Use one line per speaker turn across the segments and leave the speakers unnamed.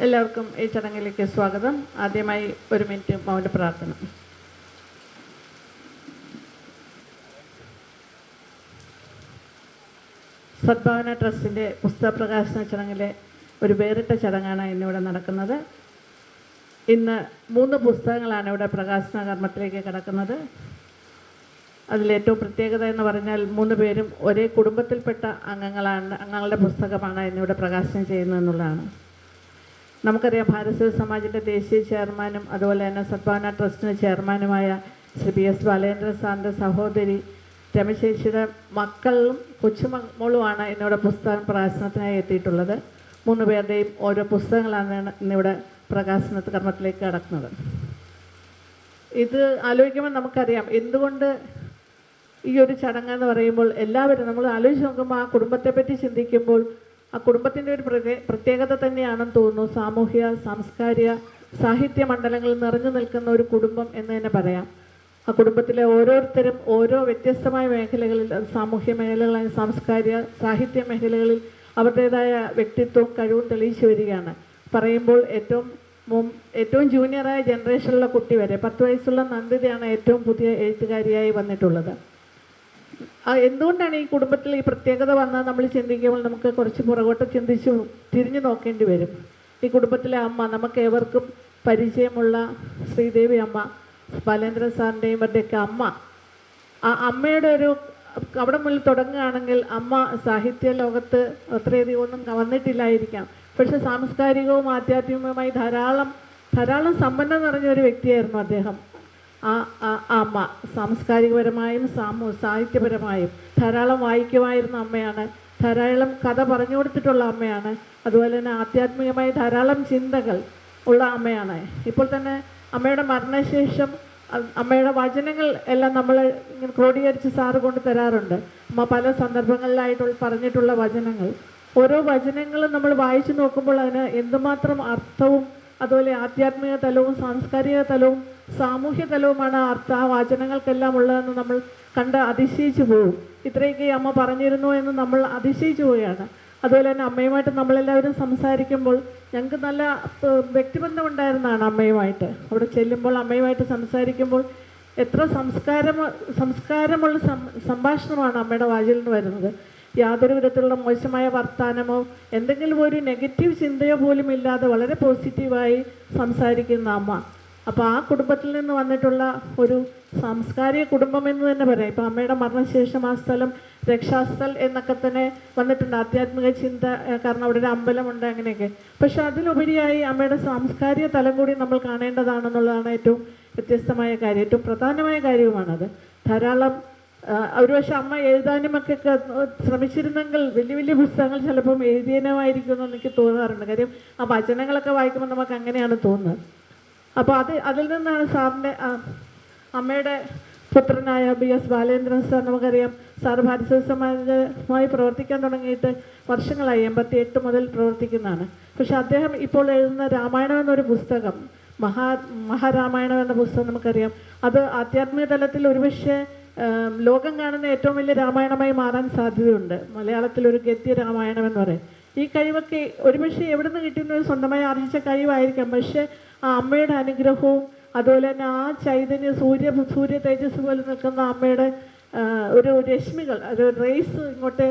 എല്ലാവർക്കും ഈ ചടങ്ങിലേക്ക് സ്വാഗതം. ആദ്യമായി ഒരു മിനിറ്റ് മൗന പ്രാർത്ഥന. സദ്ഭാവന ട്രസ്റ്റിൻ്റെ പുസ്തക പ്രകാശന ചടങ്ങിലെ ഒരു വേറിട്ട ചടങ്ങാണ് ഇന്നിവിടെ നടക്കുന്നത്. ഇന്ന് 3 പുസ്തകങ്ങളാണ് ഇവിടെ പ്രകാശന കർമ്മത്തിലേക്ക് കിടക്കുന്നത്. അതിലേറ്റവും പ്രത്യേകത എന്ന് പറഞ്ഞാൽ 3 പേരും ഒരേ കുടുംബത്തിൽപ്പെട്ട അംഗങ്ങളുടെ പുസ്തകമാണ് ഇന്നിവിടെ പ്രകാശനം ചെയ്യുന്നതെന്നുള്ളതാണ്. നമുക്കറിയാം, ഭാരതീയ സമാജിൻ്റെ ദേശീയ ചെയർമാനും അതുപോലെ തന്നെ സദ്ഭാവന ട്രസ്റ്റിന് ചെയർമാനുമായ ശ്രീ PS ബാലേന്ദ്രൻ സാറിൻ്റെ സഹോദരി രമശേഷിയുടെ മക്കളും കൊച്ചുമോളുമാണ് ഇന്നിവിടെ പുസ്തകം പ്രകാശനത്തിനായി എത്തിയിട്ടുള്ളത്. 3 പേരുടെയും ഓരോ പുസ്തകങ്ങളാണ് ഇന്നിവിടെ പ്രകാശന കർമ്മത്തിലേക്ക് കടക്കുന്നത്. ഇത് ആലോചിക്കുമ്പോൾ നമുക്കറിയാം എന്തുകൊണ്ട് ഈ ഒരു ചടങ്ങെന്ന് പറയുമ്പോൾ എല്ലാവരും നമ്മൾ ആലോചിച്ച് നോക്കുമ്പോൾ ആ കുടുംബത്തെപ്പറ്റി ചിന്തിക്കുമ്പോൾ ആ കുടുംബത്തിൻ്റെ ഒരു പ്രത്യേകത തന്നെയാണെന്ന് തോന്നുന്നു. സാമൂഹ്യ, സാംസ്കാരിക, സാഹിത്യ മണ്ഡലങ്ങളിൽ നിറഞ്ഞു നിൽക്കുന്ന ഒരു കുടുംബം എന്ന് തന്നെ പറയാം. ആ കുടുംബത്തിലെ ഓരോരുത്തരും ഓരോ വ്യത്യസ്തമായ മേഖലകളിൽ, സാമൂഹ്യ മേഖലകളിൽ, സാംസ്കാരിക, സാഹിത്യ മേഖലകളിൽ അവരുടേതായ വ്യക്തിത്വവും കഴിവും തെളിയിച്ചു വരികയാണ്. പറയുമ്പോൾ ഏറ്റവും ജൂനിയറായ ജനറേഷനിലുള്ള കുട്ടി വരെ 10 വയസ്സുള്ള നന്ദിതയാണ് ഏറ്റവും പുതിയ എഴുത്തുകാരിയായി വന്നിട്ടുള്ളത്. എന്തുകൊണ്ടാണ് ഈ കുടുംബത്തിൽ ഈ പ്രത്യേകത വന്നത് നമ്മൾ ചിന്തിക്കുമ്പോൾ നമുക്ക് കുറച്ച് പുറകോട്ട് തിരിഞ്ഞു നോക്കേണ്ടി വരും. ഈ കുടുംബത്തിലെ അമ്മ, നമുക്ക് ഏവർക്കും പരിചയമുള്ള ശ്രീദേവി അമ്മ, ബാലേന്ദ്രൻ സാറിൻ്റെയും ഇവരുടെയൊക്കെ അമ്മ, ആ അമ്മയുടെ ഒരു അവിടെ മുതൽ തുടങ്ങുകയാണെങ്കിൽ അമ്മ സാഹിത്യ ലോകത്ത് അത്രയധികം ഒന്നും വന്നിട്ടില്ലായിരിക്കാം. പക്ഷെ സാംസ്കാരികവും ആധ്യാത്മികവുമായി ധാരാളം സമ്പന്നം നിറഞ്ഞൊരു വ്യക്തിയായിരുന്നു അദ്ദേഹം. അമ്മ സാംസ്കാരികപരമായും സാഹിത്യപരമായും ധാരാളം വായിക്കുമായിരുന്ന അമ്മയാണ്. ധാരാളം കഥ പറഞ്ഞു കൊടുത്തിട്ടുള്ള അമ്മയാണ്. അതുപോലെ തന്നെ ആധ്യാത്മികമായി ധാരാളം ചിന്തകൾ ഉള്ള അമ്മയാണ്. ഇപ്പോൾ തന്നെ അമ്മയുടെ മരണശേഷം അമ്മയുടെ വചനങ്ങൾ എല്ലാം നമ്മൾ ഇങ്ങനെ ക്രോഡീകരിച്ച് സാറ് കൊണ്ട് തരാറുണ്ട്. അമ്മ പല സന്ദർഭങ്ങളിലായിട്ട് പറഞ്ഞിട്ടുള്ള വചനങ്ങൾ, ഓരോ വചനങ്ങളും നമ്മൾ വായിച്ചു നോക്കുമ്പോൾ അതിന് എന്തുമാത്രം അർത്ഥവും അതുപോലെ ആധ്യാത്മിക തലവും സാംസ്കാരിക തലവും സാമൂഹ്യ തലവുമാണ് ആ വചനങ്ങൾക്കെല്ലാം ഉള്ളതെന്ന് നമ്മൾ കണ്ട് അതിശയിച്ചു പോകും. ഇത്രയൊക്കെ അമ്മ പറഞ്ഞിരുന്നു എന്ന് നമ്മൾ അതിശയിച്ചു പോവുകയാണ്. അതുപോലെ തന്നെ അമ്മയുമായിട്ട് നമ്മളെല്ലാവരും സംസാരിക്കുമ്പോൾ ഞങ്ങൾക്ക് നല്ല വ്യക്തിബന്ധം ഉണ്ടായിരുന്നതാണ് അമ്മയുമായിട്ട്. അവിടെ ചെല്ലുമ്പോൾ അമ്മയുമായിട്ട് സംസാരിക്കുമ്പോൾ എത്ര സംസ്കാരമുള്ള സംഭാഷണമാണ് അമ്മയുടെ വായിൽ നിന്ന് വരുന്നത്. യാതൊരു വിധത്തിലുള്ള മോശമായ വർത്തമാനമോ എന്തെങ്കിലും ഒരു നെഗറ്റീവ് ചിന്തയോ പോലും ഇല്ലാതെ വളരെ പോസിറ്റീവായി സംസാരിക്കുന്ന അമ്മ. അപ്പോൾ ആ കുടുംബത്തിൽ നിന്ന് വന്നിട്ടുള്ള ഒരു സാംസ്കാരിക കുടുംബം എന്ന് തന്നെ പറയാം. ഇപ്പോൾ അമ്മയുടെ മരണശേഷം ആ സ്ഥലം രക്ഷാസ്ഥൽ എന്നൊക്കെ തന്നെ വന്നിട്ടുണ്ട്. ആധ്യാത്മിക ചിന്ത, കാരണം അവിടെ ഒരു അമ്പലമുണ്ട്, അങ്ങനെയൊക്കെ. പക്ഷെ അതിലുപരിയായി അമ്മയുടെ സാംസ്കാരിക തലം കൂടി നമ്മൾ കാണേണ്ടതാണെന്നുള്ളതാണ് ഏറ്റവും വ്യത്യസ്തമായ കാര്യം, ഏറ്റവും പ്രധാനമായ കാര്യവുമാണത്. ധാരാളം ഒരുപക്ഷെ അമ്മ എഴുതാനുമൊക്കെ ശ്രമിച്ചിരുന്നെങ്കിൽ വലിയ പുസ്തകങ്ങൾ ചിലപ്പം എഴുതിയനുമായിരിക്കുമെന്ന് എനിക്ക് തോന്നാറുണ്ട്. കാര്യം ആ വചനങ്ങളൊക്കെ വായിക്കുമ്പോൾ നമുക്ക് അങ്ങനെയാണ് തോന്നുന്നത്. അപ്പോൾ അതിൽ നിന്നാണ് സാറിൻ്റെ അമ്മയുടെ പുത്രനായ PS ബാലേന്ദ്രൻ സാർ, നമുക്കറിയാം സാർ ഭാരതീയ സമാജമായി പ്രവർത്തിക്കാൻ തുടങ്ങിയിട്ട് വർഷങ്ങളായി, 88 മുതൽ പ്രവർത്തിക്കുന്നതാണ്. പക്ഷെ അദ്ദേഹം ഇപ്പോൾ എഴുതുന്ന രാമായണം എന്നൊരു പുസ്തകം, മഹാരാമായണം എന്ന പുസ്തകം നമുക്കറിയാം, അത് ആധ്യാത്മിക തലത്തിൽ ഒരുപക്ഷെ ലോകം കാണുന്ന ഏറ്റവും വലിയ രാമായണമായി മാറാൻ സാധ്യതയുണ്ട്. മലയാളത്തിലൊരു ഗദ്യ രാമായണം എന്ന് പറയും. ഈ കഴിവൊക്കെ ഒരുപക്ഷെ എവിടെ നിന്ന് കിട്ടുന്നത് സ്വന്തമായി ആർജിച്ച കഴിവായിരിക്കാം. പക്ഷേ ആ അമ്മയുടെ അനുഗ്രഹവും അതുപോലെ തന്നെ ആ ചൈതന്യ സൂര്യ തേജസ് പോലെ നിൽക്കുന്ന അമ്മയുടെ ഒരു രശ്മികൾ, ഒരു റേസ് ഇങ്ങോട്ട്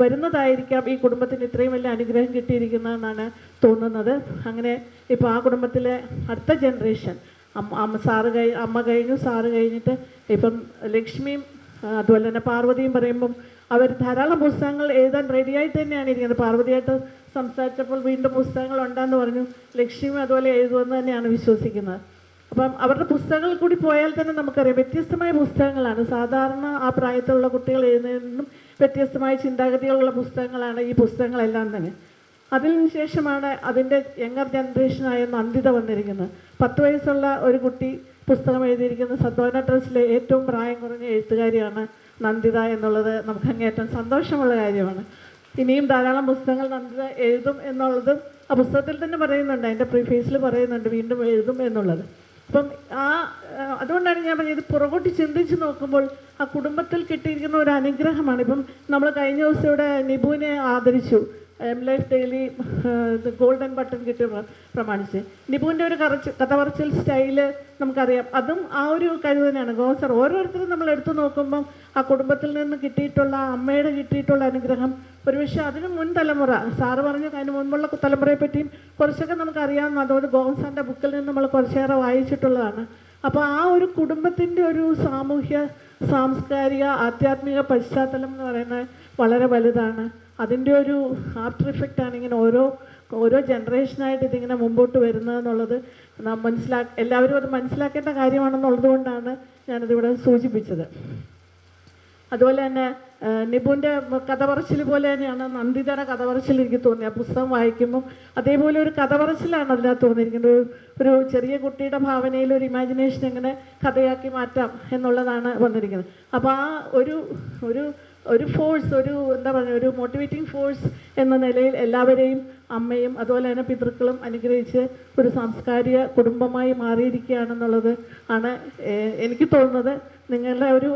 വരുന്നതായിരിക്കാം ഈ കുടുംബത്തിന് ഇത്രയും വലിയ അനുഗ്രഹം കിട്ടിയിരിക്കുന്നതെന്നാണ് തോന്നുന്നത്. അങ്ങനെ ഇപ്പോൾ ആ കുടുംബത്തിലെ അടുത്ത ജനറേഷൻ അമ്മ കഴിഞ്ഞു, സാറ് കഴിഞ്ഞിട്ട് ഇപ്പം ലക്ഷ്മിയും അതുപോലെ തന്നെ പാർവതിയും പറയുമ്പം അവർ ധാരാളം പുസ്തകങ്ങൾ എഴുതാൻ റെഡിയായിട്ട് തന്നെയാണ് ഇരിക്കുന്നത്. പാർവതിയായിട്ട് സംസാരിച്ചപ്പോൾ വീണ്ടും പുസ്തകങ്ങൾ ഉണ്ടെന്ന് പറഞ്ഞു. ലക്ഷ്മിയും അതുപോലെ എഴുതുമെന്ന് തന്നെയാണ് വിശ്വസിക്കുന്നത്. അപ്പം അവരുടെ പുസ്തകങ്ങൾ കൂടി പോയാൽ തന്നെ നമുക്കറിയാം വ്യത്യസ്തമായ പുസ്തകങ്ങളാണ്. സാധാരണ ആ പ്രായത്തിലുള്ള കുട്ടികൾ എഴുതുന്നതിൽ നിന്നും വ്യത്യസ്തമായ ചിന്താഗതികളുള്ള പുസ്തകങ്ങളാണ് ഈ പുസ്തകങ്ങളെല്ലാം തന്നെ. അതിനുശേഷമാണ് അതിൻ്റെ യങ്ങർ ജനറേഷനായ നന്ദിത വന്നിരിക്കുന്നത്. 10 വയസ്സുള്ള ഒരു കുട്ടി പുസ്തകം എഴുതിയിരിക്കുന്ന സദ്ഭാവന ട്രസ്റ്റിലെ ഏറ്റവും പ്രായം കുറഞ്ഞ എഴുത്തുകാരിയാണ് നന്ദിത എന്നുള്ളത് നമുക്ക് അങ്ങേയറ്റം സന്തോഷമുള്ള കാര്യമാണ്. ഇനിയും ധാരാളം പുസ്തകങ്ങൾ നന്ദിത എഴുതും എന്നുള്ളതും ആ പുസ്തകത്തിൽ തന്നെ പറയുന്നുണ്ട്, അതിൻ്റെ പ്രീഫേസിൽ പറയുന്നുണ്ട് വീണ്ടും എഴുതും എന്നുള്ളത്. അപ്പം അതുകൊണ്ടാണ് ഞാൻ പറഞ്ഞത്, പുറകോട്ട് ചിന്തിച്ച് നോക്കുമ്പോൾ ആ കുടുംബത്തിൽ കിട്ടിയിരിക്കുന്ന ഒരു അനുഗ്രഹമാണ്. ഇപ്പം നമ്മൾ കഴിഞ്ഞ ദിവസം ഇവിടെ നിബുവിനെ ആദരിച്ചു. M life daily golden button കിട്ടിയ പ്രമാണിച്ച് നിപുവിൻ്റെ ഒരു കഥ പറച്ചിൽ സ്റ്റൈല് നമുക്കറിയാം. അതും ആ ഒരു കഴിവ് തന്നെയാണ്. ഗോസർ ഓരോരുത്തരും നമ്മൾ എടുത്തു നോക്കുമ്പം ആ കുടുംബത്തിൽ നിന്ന് കിട്ടിയിട്ടുള്ള അമ്മയുടെ കിട്ടിയിട്ടുള്ള അനുഗ്രഹം ഒരുപക്ഷെ അതിന് മുൻ തലമുറ സാറ് പറഞ്ഞ അതിന് മുൻപുള്ള തലമുറയെ പറ്റിയും കുറച്ചൊക്കെ നമുക്കറിയാവുന്ന അതുകൊണ്ട് ഗോവൻസാറിൻ്റെ ബുക്കിൽ നിന്ന് നമ്മൾ കുറച്ചേറെ വായിച്ചിട്ടുള്ളതാണ്. അപ്പോൾ ആ ഒരു കുടുംബത്തിൻ്റെ ഒരു സാമൂഹ്യ സാംസ്കാരിക ആധ്യാത്മിക പശ്ചാത്തലം എന്ന് പറയുന്നത് വളരെ വലുതാണ്. അതിൻ്റെ ഒരു ആഫ്റ്റർ ഇഫക്റ്റാണ് ഇങ്ങനെ ഓരോ ജനറേഷനായിട്ട് ഇതിങ്ങനെ മുമ്പോട്ട് വരുന്നതെന്നുള്ളത് എല്ലാവരും അത് മനസ്സിലാക്കേണ്ട കാര്യമാണെന്നുള്ളത് കൊണ്ടാണ് ഞാനതിവിടെ സൂചിപ്പിച്ചത്. അതുപോലെ തന്നെ നിപുവിൻ്റെ കഥ പറച്ചിൽ പോലെ തന്നെയാണ് നന്ദിതയുടെ കഥ പറച്ചിൽ എനിക്ക് തോന്നിയത്. ആ പുസ്തകം വായിക്കുമ്പം അതേപോലെ ഒരു കഥ പറച്ചിലാണ് അതിനകത്ത് തോന്നിയിരിക്കുന്നത്. ഒരു ചെറിയ കുട്ടിയുടെ ഭാവനയിൽ ഒരു ഇമാജിനേഷൻ എങ്ങനെ കഥയാക്കി മാറ്റാം എന്നുള്ളതാണ് വന്നിരിക്കുന്നത്. അപ്പോൾ ആ ഒരു ഫോഴ്സ് എന്താ പറയുക ഒരു മോട്ടിവേറ്റിംഗ് ഫോഴ്സ് എന്ന നിലയിൽ എല്ലാവരെയും അമ്മയും അതുപോലെ തന്നെ പിതൃക്കളും അനുഗ്രഹിച്ച് ഒരു സാംസ്കാരിക കുടുംബമായി മാറിയിരിക്കുകയാണെന്നുള്ളത് ആണ് എനിക്ക് തോന്നുന്നത്. നിങ്ങളുടെ ഒരു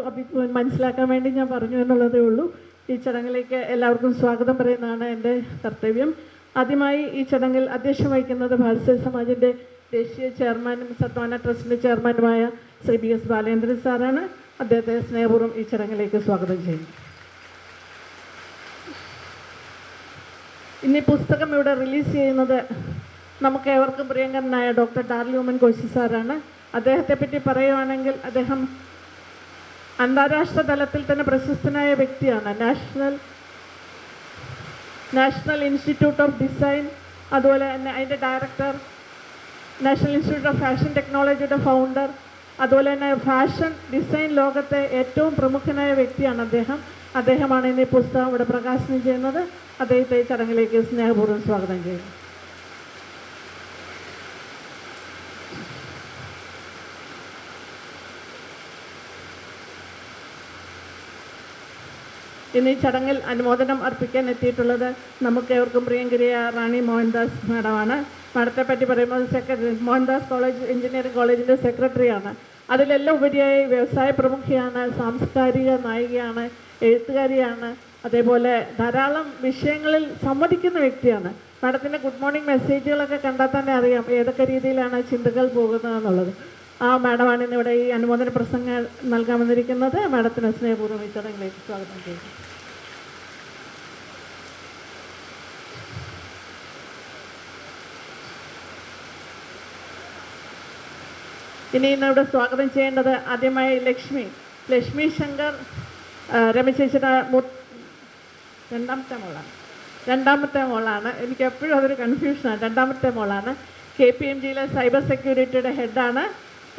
മനസ്സിലാക്കാൻ വേണ്ടി ഞാൻ പറഞ്ഞു എന്നുള്ളതേ ഉള്ളൂ. ഈ ചടങ്ങിലേക്ക് എല്ലാവർക്കും സ്വാഗതം പറയുന്നതാണ് എൻ്റെ കർത്തവ്യം. ആദ്യമായി ഈ ചടങ്ങിൽ അധ്യക്ഷം വഹിക്കുന്നത് ഭാരതീയ സമാജിൻ്റെ ദേശീയ ചെയർമാനും സത്വാന ട്രസ്റ്റിൻ്റെ ചെയർമാനുമായ ശ്രീ BS ബാലേന്ദ്രൻ സാറാണ്. അദ്ദേഹത്തെ സ്നേഹപൂർവ്വം ഈ ചടങ്ങിലേക്ക് സ്വാഗതം ചെയ്യുന്നു. ഇന്ന് ഈ പുസ്തകം ഇവിടെ റിലീസ് ചെയ്യുന്നത് നമുക്ക് ഏവർക്കും പ്രിയങ്കരനായ ഡോക്ടർ ഡാർലി ഉമ്മൻ കോശി സാറാണ്. അദ്ദേഹത്തെ പറ്റി പറയുവാണെങ്കിൽ അദ്ദേഹം അന്താരാഷ്ട്ര തലത്തിൽ തന്നെ പ്രശസ്തനായ വ്യക്തിയാണ്. നാഷണൽ ഇൻസ്റ്റിറ്റ്യൂട്ട് ഓഫ് ഡിസൈൻ അതുപോലെ തന്നെ അതിൻ്റെ director, national institute of fashion ടെക്നോളജിയുടെ ഫൗണ്ടർ, അതുപോലെ തന്നെ ഫാഷൻ ഡിസൈൻ ലോകത്തെ ഏറ്റവും പ്രമുഖനായ വ്യക്തിയാണ് അദ്ദേഹമാണ് ഇന്ന് ഈ പുസ്തകം ഇവിടെ പ്രകാശനം ചെയ്യുന്നത്. അദ്ദേഹത്തെ ഈ ചടങ്ങിലേക്ക് സ്നേഹപൂർവ്വം സ്വാഗതം ചെയ്യുന്നു. ഇന്ന് ഈ ചടങ്ങിൽ അനുമോദനം അർപ്പിക്കാൻ എത്തിയിട്ടുള്ളത് നമുക്ക് ഏവർക്കും പ്രിയങ്കരിയ റാണി മോഹൻദാസ് മാഡമാണ്. മാഡത്തെ പറ്റി പറയുമ്പോൾ മോഹൻദാസ് എഞ്ചിനീയറിംഗ് കോളേജിൻ്റെ സെക്രട്ടറിയാണ്. അതിലെല്ലാം ഉപരിയായി വ്യവസായ പ്രമുഖയാണ്, സാംസ്കാരിക നായികയാണ്, എഴുത്തുകാരിയാണ്. അതേപോലെ ധാരാളം വിഷയങ്ങളിൽ സംവദിക്കുന്ന വ്യക്തിയാണ്. മാഡത്തിൻ്റെ ഗുഡ് മോർണിംഗ് മെസ്സേജുകളൊക്കെ കണ്ടാൽ തന്നെ അറിയാം ഏതൊക്കെ രീതിയിലാണ് ചിന്തകൾ പോകുന്നതെന്നുള്ളത്. ആ മാഡമാണ് ഇന്നിവിടെ ഈ അനുമോദന പ്രസംഗം നൽകാൻ വന്നിരിക്കുന്നത്. മാഡത്തിന് സ്നേഹപൂർവ്വം ഈ ചടങ്ങിലേക്ക് സ്വാഗതം ചെയ്യുന്നു. ഇനി ഇന്നിവിടെ സ്വാഗതം ചെയ്യേണ്ടത് ആദ്യമായി ലക്ഷ്മി ശങ്കർ രമേശേച്ചിയുടെ രണ്ടാമത്തെ മോളാണ്. എനിക്ക് എപ്പോഴും അതൊരു കൺഫ്യൂഷനാണ്. രണ്ടാമത്തെ മോളാണ്. KPMGയിലെ സൈബർ സെക്യൂരിറ്റിയുടെ ഹെഡാണ്.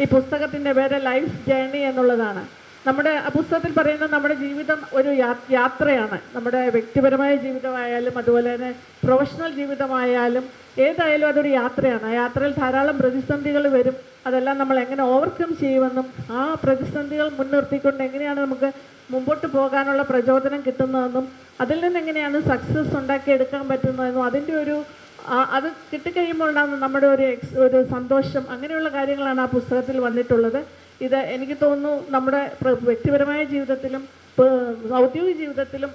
ഈ പുസ്തകത്തിൻ്റെ പേര് ലൈഫ് ജേർണി എന്നുള്ളതാണ്. നമ്മുടെ പുസ്തകത്തിൽ പറയുന്നത് നമ്മുടെ ജീവിതം ഒരു യാത്രയാണ്. നമ്മുടെ വ്യക്തിപരമായ ജീവിതമായാലും അതുപോലെ തന്നെ പ്രൊഫഷണൽ ജീവിതമായാലും ഏതായാലും അതൊരു യാത്രയാണ്. ആ യാത്രയിൽ ധാരാളം പ്രതിസന്ധികൾ വരും. അതെല്ലാം നമ്മൾ എങ്ങനെ ഓവർകം ചെയ്യുമെന്നും ആ പ്രതിസന്ധികൾ മുൻനിർത്തിക്കൊണ്ട് എങ്ങനെയാണ് നമുക്ക് മുമ്പോട്ട് പോകാനുള്ള പ്രചോദനം കിട്ടുന്നതെന്നും അതിൽ നിന്ന് എങ്ങനെയാണ് സക്സസ് ഉണ്ടാക്കിയെടുക്കാൻ പറ്റുന്നതെന്നും അതിൻ്റെ അത് കിട്ടിക്കഴിയുമ്പോൾ ഉണ്ടാകുന്ന നമ്മുടെ ഒരു സന്തോഷം, അങ്ങനെയുള്ള കാര്യങ്ങളാണ് ആ പുസ്തകത്തിൽ വന്നിട്ടുള്ളത്. ഇത് എനിക്ക് തോന്നുന്നു നമ്മുടെ വ്യക്തിപരമായ ജീവിതത്തിലും ഔദ്യോഗിക ജീവിതത്തിലും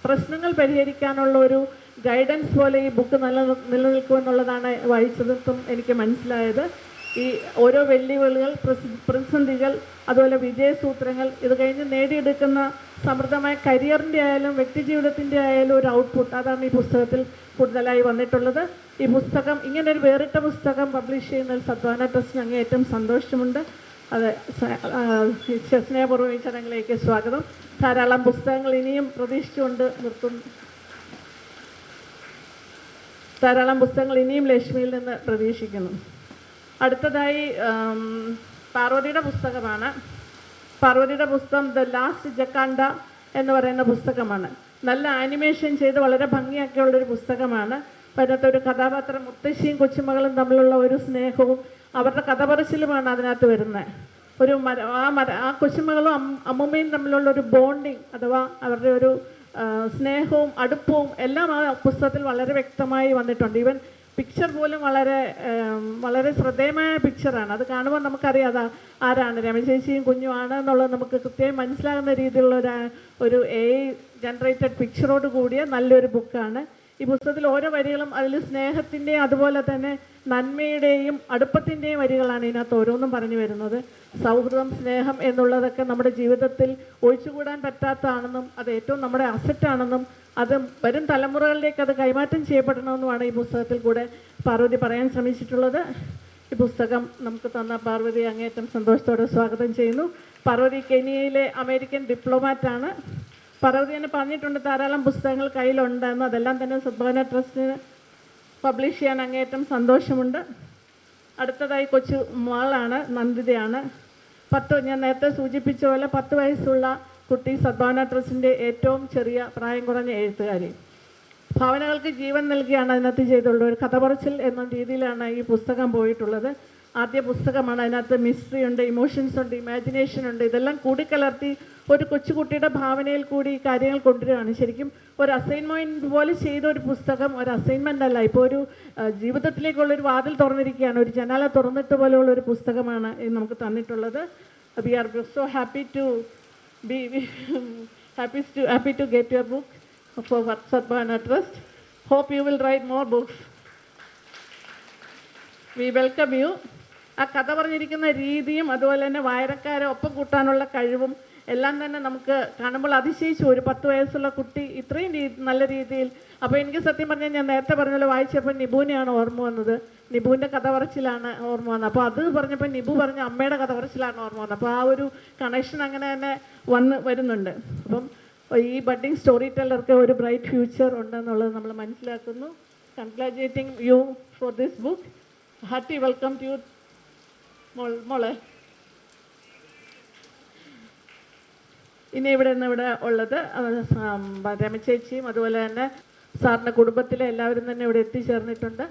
പ്രശ്നങ്ങൾ പരിഹരിക്കാനുള്ള ഒരു ഗൈഡൻസ് പോലെ ഈ ബുക്ക് നിലനിൽക്കുമെന്നുള്ളതാണ് വായിച്ചതും എനിക്ക് മനസ്സിലായത്. ഈ ഓരോ വെല്ലുവിളികൾ, പ്രതിസന്ധികൾ, അതുപോലെ വിജയസൂത്രങ്ങൾ, ഇത് കഴിഞ്ഞ് നേടിയെടുക്കുന്ന സമൃദ്ധമായ കരിയറിൻ്റെ ആയാലും വ്യക്തി ജീവിതത്തിൻ്റെ ആയാലും ഒരു ഔട്ട്പുട്ട്, അതാണ് ഈ പുസ്തകത്തിൽ കൂടുതലായി വന്നിട്ടുള്ളത്. ഈ പുസ്തകം ഇങ്ങനൊരു വേറിട്ട പുസ്തകം പബ്ലിഷ് ചെയ്യുന്നതിൽ സത്വാന ട്രസ്റ്റിന് അങ്ങേയറ്റം സന്തോഷമുണ്ട്. അത് സ്നേഹപൂർവ്വം ഈ ചടങ്ങിലേക്ക് സ്വാഗതം. ധാരാളം പുസ്തകങ്ങൾ ഇനിയും പ്രതീക്ഷിച്ചുകൊണ്ട് നിർത്തുന്നു. ധാരാളം പുസ്തകങ്ങൾ ഇനിയും ലക്ഷ്മിയിൽ നിന്ന് പ്രതീക്ഷിക്കുന്നു. അടുത്തതായി പാർവതിയുടെ പുസ്തകമാണ്. പാർവതിയുടെ പുസ്തകം ദ ലാസ്റ്റ് ജക്കാണ്ട എന്ന് പറയുന്ന പുസ്തകമാണ്. നല്ല ആനിമേഷൻ ചെയ്ത് വളരെ ഭംഗിയാക്കിയുള്ളൊരു പുസ്തകമാണ്. അതിനകത്ത് ഒരു കഥാപാത്രം മുത്തശ്ശിയും കൊച്ചുമകളും തമ്മിലുള്ള ഒരു സ്നേഹവും അവരുടെ കഥ പറച്ചിലുമാണ് അതിനകത്ത് വരുന്നത്. ആ കൊച്ചുമകളും അമ്മമ്മയും തമ്മിലുള്ള ഒരു ബോണ്ടിങ് അഥവാ അവരുടെ ഒരു സ്നേഹവും അടുപ്പവും എല്ലാം ആ പുസ്തകത്തിൽ വളരെ വ്യക്തമായി വന്നിട്ടുണ്ട്. ഈവൻ പിക്ചർ പോലും വളരെ ശ്രദ്ധേയമായ പിക്ചറാണ്. അത് കാണുമ്പോൾ നമുക്കറിയാം അത് ആരാണ്, രമേശേച്ചിയും കുഞ്ഞുമാണ് എന്നുള്ളത് നമുക്ക് കൃത്യമായി മനസ്സിലാകുന്ന രീതിയിലുള്ള ഒരു AI ജനറേറ്റഡ് പിക്ചറോട് കൂടിയ നല്ലൊരു ബുക്കാണ്. ഈ പുസ്തകത്തിൽ ഓരോ വരികളും അതിൽ സ്നേഹത്തിൻ്റെയും അതുപോലെ തന്നെ നന്മയുടെയും അടുപ്പത്തിൻ്റെയും വരികളാണ് ഇതിനകത്ത് ഓരോന്നും പറഞ്ഞു വരുന്നത്. സൗഹൃദം, സ്നേഹം എന്നുള്ളതൊക്കെ നമ്മുടെ ജീവിതത്തിൽ ഒഴിച്ചുകൂടാൻ പറ്റാത്തതാണെന്നും അത് ഏറ്റവും നമ്മുടെ അസറ്റാണെന്നും അത് വരും തലമുറകളിലേക്ക് അത് കൈമാറ്റം ചെയ്യപ്പെടണമെന്നുമാണ് ഈ പുസ്തകത്തിൽ കൂടെ പാർവതി പറയാൻ ശ്രമിച്ചിട്ടുള്ളത്. ഈ പുസ്തകം നമുക്ക് തന്ന പാർവതി അങ്ങേറ്റം സന്തോഷത്തോടെ സ്വാഗതം ചെയ്യുന്നു. പാർവതി കെനിയയിലെ അമേരിക്കൻ ഡിപ്ലോമാറ്റാണ്. പാർവതി തന്നെ പറഞ്ഞിട്ടുണ്ട് ധാരാളം പുസ്തകങ്ങൾ കയ്യിലുണ്ടെന്ന്. അതെല്ലാം തന്നെ സദ്ഭാവന ട്രസ്റ്റിന് പബ്ലിഷ് ചെയ്യാൻ അങ്ങേറ്റം സന്തോഷമുണ്ട്. അടുത്തതായി കൊച്ചു മകളാണ്, നന്ദിതയാണ്. ഞാൻ നേരത്തെ സൂചിപ്പിച്ച പോലെ 10 വയസ്സുള്ള കുട്ടി സദ്ഭാവന ട്രസ്റ്റിൻ്റെ ഏറ്റവും ചെറിയ പ്രായം കുറഞ്ഞ എഴുത്തുകാരി. ഭാവനകൾക്ക് ജീവൻ നൽകിയാണ് അതിനകത്ത് ചെയ്തുള്ളത്. ഒരു കഥ പറച്ചിൽ എന്ന രീതിയിലാണ് ഈ പുസ്തകം പോയിട്ടുള്ളത്. ആദ്യ പുസ്തകമാണ്. അതിനകത്ത് മിസ്റ്ററി ഉണ്ട്, ഇമോഷൻസ് ഉണ്ട്, ഇമാജിനേഷൻ ഉണ്ട്. ഇതെല്ലാം കൂടിക്കലർത്തി ഒരു കൊച്ചുകുട്ടിയുടെ ഭാവനയിൽ കൂടി ഈ കാര്യങ്ങൾ കൊണ്ടുവരികയാണ്. ശരിക്കും ഒരു അസൈൻമെൻറ്റ് പോലെ ചെയ്ത ഒരു പുസ്തകം ഒരു അസൈൻമെൻ്റ് അല്ല, ഇപ്പോൾ ഒരു ജീവിതത്തിലേക്കുള്ളൊരു വാതിൽ തുറന്നിരിക്കുകയാണ്, ഒരു ജനാല തുറന്നിട്ട് പോലെയുള്ള ഒരു പുസ്തകമാണ് ഇത് നമുക്ക് തന്നിട്ടുള്ളത്. We are so happy to be happy to get your book for Sadbhana Trust. Hope you will write more books. We welcome you. ആ കഥ പറഞ്ഞിരിക്കുന്ന രീതിയും അതുപോലെ തന്നെ വായനക്കാരെ ഒപ്പം കൂട്ടാനുള്ള കഴിവും എല്ലാം തന്നെ നമുക്ക് കാണുമ്പോൾ അതിശയിച്ചു. ഒരു 10 വയസ്സുള്ള കുട്ടി ഇത്രയും നല്ല രീതിയിൽ. അപ്പോൾ എനിക്ക് സത്യം പറഞ്ഞാൽ ഞാൻ നേരത്തെ പറഞ്ഞല്ലോ, വായിച്ചപ്പോൾ നിബുവിനെയാണ് ഓർമ്മ വന്നത്. നിബുവിൻ്റെ കഥ പറച്ചിലാണ് ഓർമ്മ വന്നത്. അപ്പോൾ അത് പറഞ്ഞപ്പോൾ നിബു പറഞ്ഞ അമ്മയുടെ കഥ പറച്ചിലാണ് ഓർമ്മ വന്നത്. അപ്പോൾ ആ ഒരു കണക്ഷൻ അങ്ങനെ തന്നെ വരുന്നുണ്ട്. അപ്പം ഈ ബഡ്ഡിങ് സ്റ്റോറി ടെല്ലർക്ക് ഒരു ബ്രൈറ്റ് ഫ്യൂച്ചർ ഉണ്ടെന്നുള്ളത് നമ്മൾ മനസ്സിലാക്കുന്നു. Congratulating you for this book. Hearty welcome to you മോളെ. ഇനി ഇവിടെ ഉള്ളത് രമചേച്ചിയും അതുപോലെ തന്നെ സാറിൻ്റെ കുടുംബത്തിലെ എല്ലാവരും തന്നെ ഇവിടെ എത്തിച്ചേർന്നിട്ടുണ്ട്.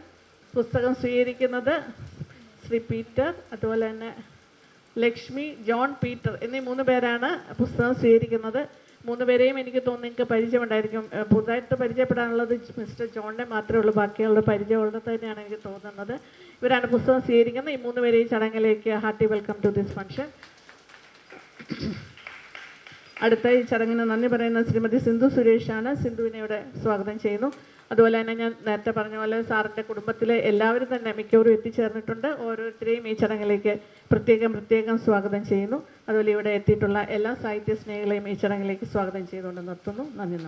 പുസ്തകം സ്വീകരിക്കുന്നത് ശ്രീ പീറ്റർ, അതുപോലെ തന്നെ ലക്ഷ്മി, ജോൺ, പീറ്റർ എന്നീ 3 പേരാണ് പുസ്തകം സ്വീകരിക്കുന്നത്. 3 പേരെയും എനിക്ക് തോന്നുന്നു നിങ്ങൾക്ക് പരിചയമുണ്ടായിരിക്കും. പുതുതായിട്ട് പരിചയപ്പെടാനുള്ളത് മിസ്റ്റർ ജോണിനെ മാത്രമേ ഉള്ളൂ. ബാക്കിയുള്ള പരിചയമുള്ളത് തന്നെയാണ് എനിക്ക് തോന്നുന്നത്. ഇവരാണ് പുസ്തകം സ്വീകരിക്കുന്നത്. ഈ 3 പേരെയും ചടങ്ങിലേക്ക് hearty welcome to this function. അടുത്ത ഈ ചടങ്ങിന് നന്ദി പറയുന്ന ശ്രീമതി സിന്ധു സുരേഷാണ്. സിന്ധുവിനെ ഇവിടെ സ്വാഗതം ചെയ്യുന്നു. അതുപോലെ തന്നെ ഞാൻ നേരത്തെ പറഞ്ഞ പോലെ സാറിൻ്റെ കുടുംബത്തിലെ എല്ലാവരും തന്നെ മിക്കവരും എത്തിച്ചേർന്നിട്ടുണ്ട്. ഓരോരുത്തരെയും ഈ ചടങ്ങിലേക്ക് പ്രത്യേകം സ്വാഗതം ചെയ്യുന്നു. അതുപോലെ ഇവിടെ എത്തിയിട്ടുള്ള എല്ലാ സാഹിത്യ സ്നേഹികളെയും ഈ ചടങ്ങിലേക്ക് സ്വാഗതം ചെയ്തുകൊണ്ട് നിർത്തുന്നു. നന്ദി.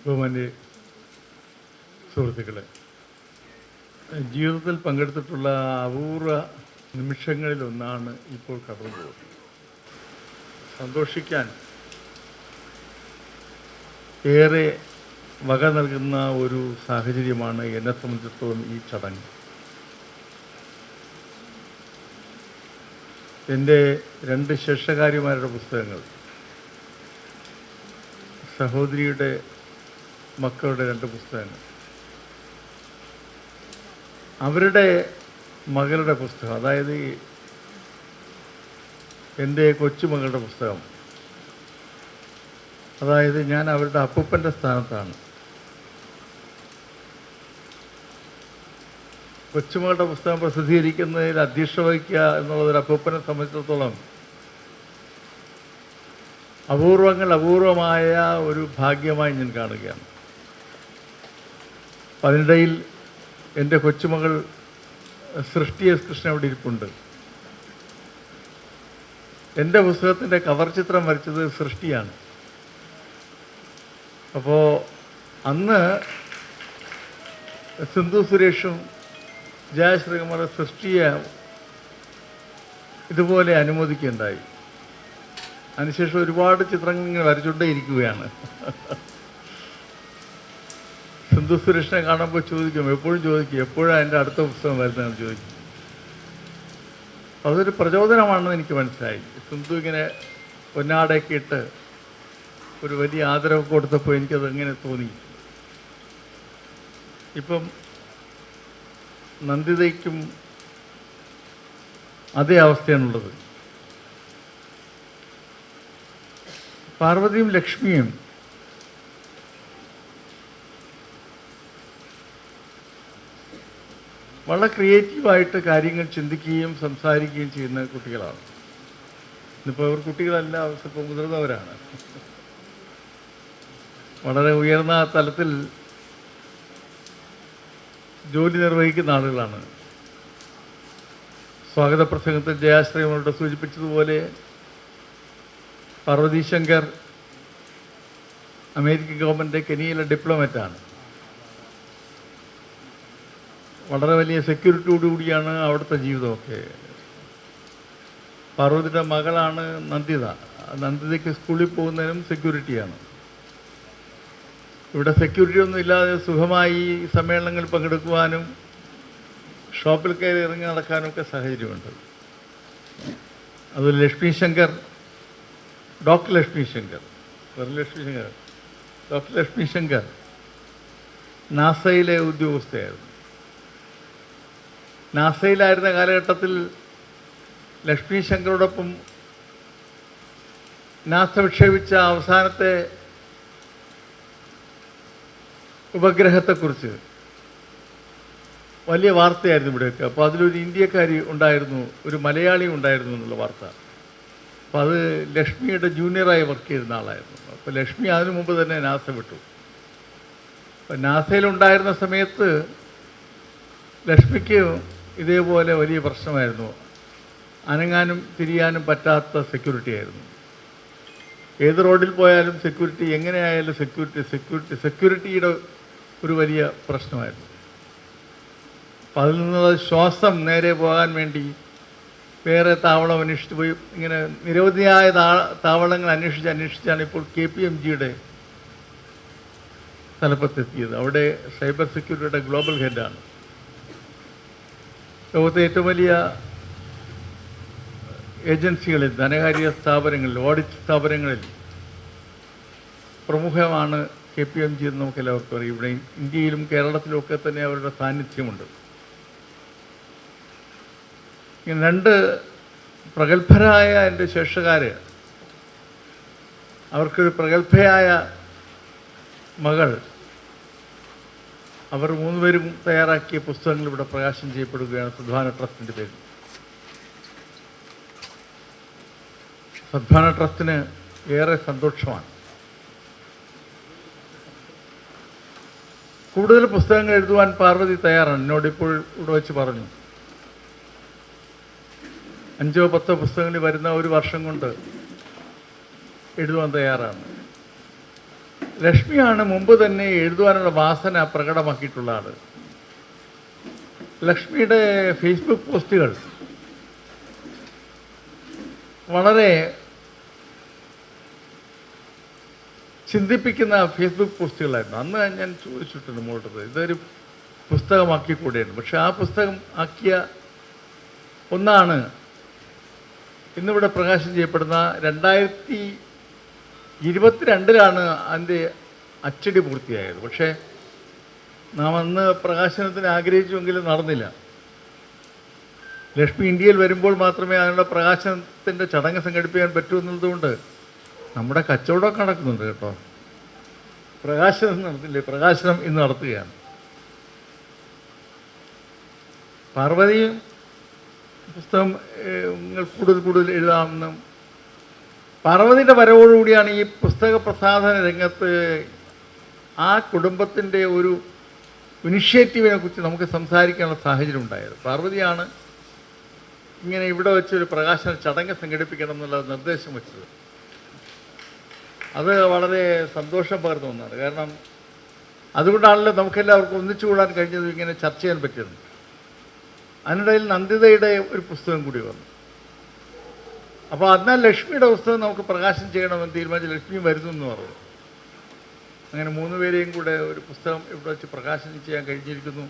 ബഹുമാന്യ സുഹൃത്തുക്കളെ, ജീവിതത്തിൽ പങ്കെടുത്തിട്ടുള്ള അപൂർവ നിമിഷങ്ങളിലൊന്നാണ് ഇപ്പോൾ കടന്നു പോകുന്നത്. സന്തോഷിക്കാൻ ഏറെ വക നൽകുന്ന ഒരു സാഹചര്യമാണ് എന്നെ സംബന്ധിച്ചിടത്തോളം ഈ ചടങ്ങ്. എൻ്റെ 2 ശേഷകാരിമാരുടെ പുസ്തകങ്ങൾ, സഹോദരിയുടെ മക്കളുടെ 2 പുസ്തകങ്ങൾ, അവരുടെ മകളുടെ പുസ്തകം, അതായത് എൻ്റെ കൊച്ചുമകളുടെ പുസ്തകം, അതായത് ഞാൻ അവരുടെ അപ്പൂപ്പൻ്റെ സ്ഥാനത്താണ്. കൊച്ചുമകളുടെ പുസ്തകം പ്രസിദ്ധീകരിക്കുന്നതിൽ അധ്യക്ഷത വഹിക്കുക എന്നുള്ളതൊരു അപ്പൂപ്പനെ സംബന്ധിച്ചിടത്തോളം അപൂർവമായ ഒരു ഭാഗ്യമായി ഞാൻ കാണുകയാണ്. അതിനിടയിൽ എൻ്റെ കൊച്ചുമകൾ സൃഷ്ടി എസ് കൃഷ്ണൻ അവിടെ ഇരിപ്പുണ്ട്. എൻ്റെ പുസ്തകത്തിൻ്റെ കവർ ചിത്രം വരച്ചത് സൃഷ്ടിയാണ്. അപ്പോൾ അന്ന് സിന്ധു സുരേഷും ജയശ്രീകുമാർ സൃഷ്ടിയെ ഇതുപോലെ അനുമോദിക്കുകയുണ്ടായി. അതിനുശേഷം ഒരുപാട് ചിത്രങ്ങൾ ഇങ്ങനെ വരച്ചുകൊണ്ടേ ഇരിക്കുകയാണ്. സിന്ധു സുരേഷിനെ കാണുമ്പോൾ എപ്പോഴും ചോദിക്കും എപ്പോഴാണ് എൻ്റെ അടുത്ത പുസ്തകം വരുന്നതെന്ന് ചോദിക്കും. അതൊരു പ്രചോദനമാണെന്ന് എനിക്ക് മനസ്സിലായി. സിന്ധു ഇങ്ങനെ പൊന്നാടയൊക്കെ ഇട്ട് ഒരു വലിയ ആദരവ് കൊടുത്തപ്പോൾ എനിക്കത് എങ്ങനെ തോന്നി. ഇപ്പം നന്ദിതയ്ക്കും അതേ അവസ്ഥയാണുള്ളത്. പാർവതിയും ലക്ഷ്മിയും വളരെ ക്രിയേറ്റീവായിട്ട് കാര്യങ്ങൾ ചിന്തിക്കുകയും സംസാരിക്കുകയും ചെയ്യുന്ന കുട്ടികളാണ്. ഇന്നിപ്പോൾ അവർ കുട്ടികളല്ല, അവർക്ക് മുതിർന്നവരാണ്. വളരെ ഉയർന്ന തലത്തിൽ ജോലി നിർവഹിക്കുന്ന ആളുകളാണ്. സ്വാഗത പ്രസംഗത്തിൽ ജയാശ്രീമോട് സൂചിപ്പിച്ചതുപോലെ പാർവതി ശങ്കർ അമേരിക്കൻ ഗവൺമെൻറ് കെനിയയിലെ ഡിപ്ലോമാറ്റാണ്. വളരെ വലിയ സെക്യൂരിറ്റിയോടുകൂടിയാണ് അവിടുത്തെ ജീവിതമൊക്കെ. പാർവതിയുടെ മകളാണ് നന്ദിത. നന്ദിതയ്ക്ക് സ്കൂളിൽ പോകുന്നതിനും സെക്യൂരിറ്റിയാണ്. ഇവിടെ സെക്യൂരിറ്റി ഒന്നും ഇല്ലാതെ സുഖമായി സമ്മേളനങ്ങളിൽ പങ്കെടുക്കുവാനും ഷോപ്പിൽ കയറി ഇറങ്ങി നടക്കാനും ഒക്കെ സാഹചര്യമുണ്ട്. അതുപോലെ ലക്ഷ്മി ശങ്കർ, ഡോക്ടർ ലക്ഷ്മി ശങ്കർ, ഡോക്ടർ ലക്ഷ്മി ശങ്കർ നാസയിലെ ഉദ്യോഗസ്ഥയായിരുന്നു. നാസയിലായിരുന്ന കാലഘട്ടത്തിൽ ലക്ഷ്മി ശങ്കറോടൊപ്പം നാസ വിക്ഷേപിച്ച അവസാനത്തെ ഉപഗ്രഹത്തെക്കുറിച്ച് വലിയ വാർത്തയായിരുന്നു ഇവിടെയൊക്കെ. അപ്പോൾ അതിലൊരു ഇന്ത്യക്കാരി ഉണ്ടായിരുന്നു, ഒരു മലയാളി ഉണ്ടായിരുന്നു എന്നുള്ള വാർത്ത. അപ്പോൾ അത് ലക്ഷ്മിയുടെ ജൂനിയറായി വർക്ക് ചെയ്യുന്ന ആളായിരുന്നു. അപ്പോൾ ലക്ഷ്മി അതിനു മുമ്പ് തന്നെ നാസ വിട്ടു. അപ്പോൾ നാസയിലുണ്ടായിരുന്ന സമയത്ത് ലക്ഷ്മിക്ക് ഇതേപോലെ വലിയ പ്രശ്നമായിരുന്നു. അനങ്ങാനും തിരിയാനും പറ്റാത്ത സെക്യൂരിറ്റി ആയിരുന്നു. ഏത് റോഡിൽ പോയാലും സെക്യൂരിറ്റി, എങ്ങനെയായാലും സെക്യൂരിറ്റിയുടെ ഒരു വലിയ പ്രശ്നമായിരുന്നു. അപ്പം അതിൽ നിന്നുള്ള ശ്വാസം നേരെ പോകാൻ വേണ്ടി വേറെ താവളം അന്വേഷിച്ച് പോയി. ഇങ്ങനെ നിരവധിയായ താവളങ്ങൾ അന്വേഷിച്ചാണ് ഇപ്പോൾ KPMGയുടെ തലപ്പത്തെത്തിയത്. അവിടെ സൈബർ സെക്യൂരിറ്റിയുടെ ഗ്ലോബൽ ഹെഡാണ്. ലോകത്തെ ഏറ്റവും വലിയ ഏജൻസികളിൽ, ധനകാര്യ സ്ഥാപനങ്ങളിൽ, ഓഡിറ്റ് സ്ഥാപനങ്ങളിൽ പ്രമുഖമാണ് KPMG എന്ന് നമുക്ക് എല്ലാവർക്കും അറിയാം. ഇവിടെ ഇന്ത്യയിലും കേരളത്തിലും ഒക്കെ തന്നെ അവരുടെ സാന്നിധ്യമുണ്ട്. ഇങ്ങനെ രണ്ട് പ്രഗത്ഭരായ എൻ്റെ ശേഷക്കാർ, അവർക്കൊരു പ്രഗത്ഭയായ മകൾ, അവർ മൂന്നുപേരും തയ്യാറാക്കിയ പുസ്തകങ്ങൾ ഇവിടെ പ്രകാശനം ചെയ്യപ്പെടുകയാണ് സദ്ഭാവന ട്രസ്റ്റിൻ്റെ പേരിൽ. സദ്ഭാവന ട്രസ്റ്റിന് ഏറെ സന്തോഷമാണ്. കൂടുതൽ പുസ്തകങ്ങൾ എഴുതുവാൻ പാർവതി തയ്യാറാണ്. എന്നോടിപ്പോൾ ഇവിടെ വെച്ച് പറഞ്ഞു. 5-10 പുസ്തകങ്ങളിൽ വരുന്ന ഒരു വർഷം കൊണ്ട് എഴുതുവാൻ തയ്യാറാണ്. ലക്ഷ്മിയാണ് മുമ്പ് തന്നെ എഴുതുവാനുള്ള വാസന പ്രകടമാക്കിയിട്ടുള്ള ആൾ. ലക്ഷ്മിയുടെ ഫേസ്ബുക്ക് പോസ്റ്റുകൾ വളരെ ചിന്തിപ്പിക്കുന്ന ഫേസ്ബുക്ക് പോസ്റ്റുകളായിരുന്നു. അന്ന് ഞാൻ ചോദിച്ചിട്ടുണ്ട് മോളത്, ഇതൊരു പുസ്തകമാക്കിക്കൂടെയാണ്. പക്ഷെ ആ പുസ്തകം ആക്കിയ ഒന്നാണ് ഇന്നിവിടെ പ്രകാശനം ചെയ്യപ്പെടുന്ന 2022 അതിൻ്റെ അച്ചടി പൂർത്തിയായത്. പക്ഷേ നാം അന്ന് പ്രകാശനത്തിന് ആഗ്രഹിച്ചുവെങ്കിലും നടന്നില്ല. ലക്ഷ്മി ഇന്ത്യയിൽ വരുമ്പോൾ മാത്രമേ അതിനുള്ള പ്രകാശനത്തിൻ്റെ ചടങ്ങ് സംഘടിപ്പിക്കാൻ പറ്റൂ എന്നതുകൊണ്ട് നമ്മുടെ കച്ചവടമൊക്കെ നടക്കുന്നുണ്ട് കേട്ടോ. പ്രകാശനം നടത്തില്ലേ? പ്രകാശനം ഇന്ന് നടത്തുകയാണ്. പാർവതിയും പുസ്തകം കൂടുതൽ എഴുതാമെന്നും പാർവതിയുടെ വരവോടുകൂടിയാണ് ഈ പുസ്തക പ്രസാധന രംഗത്ത് ആ കുടുംബത്തിൻ്റെ ഒരു ഇനിഷ്യേറ്റീവിനെ കുറിച്ച് നമുക്ക് സംസാരിക്കാനുള്ള സാഹചര്യം ഉണ്ടായത്. പാർവതിയാണ് ഇങ്ങനെ ഇവിടെ വെച്ചൊരു പ്രകാശന ചടങ്ങ് സംഘടിപ്പിക്കണം എന്നുള്ള നിർദ്ദേശം വെച്ചത്. അത് വളരെ സന്തോഷം പകർന്ന ഒന്നാണ്. കാരണം അതുകൊണ്ടാണല്ലോ നമുക്കെല്ലാവർക്കും ഒന്നിച്ചു കൂടാൻ കഴിഞ്ഞത്, ഇങ്ങനെ ചർച്ച ചെയ്യാൻ പറ്റിയത്. അതിനിടയിൽ നന്ദിതയുടെ ഒരു പുസ്തകം കൂടി വന്നു. അപ്പോൾ എന്നാൽ ലക്ഷ്മിയുടെ പുസ്തകം നമുക്ക് പ്രകാശനം ചെയ്യണമെന്ന് തീരുമാനിച്ച് ലക്ഷ്മി വരുന്നു എന്ന് പറഞ്ഞു. അങ്ങനെ 3 പേരെയും കൂടെ ഒരു പുസ്തകം ഇവിടെ വെച്ച് പ്രകാശനം ചെയ്യാൻ കഴിഞ്ഞിരിക്കുന്നു.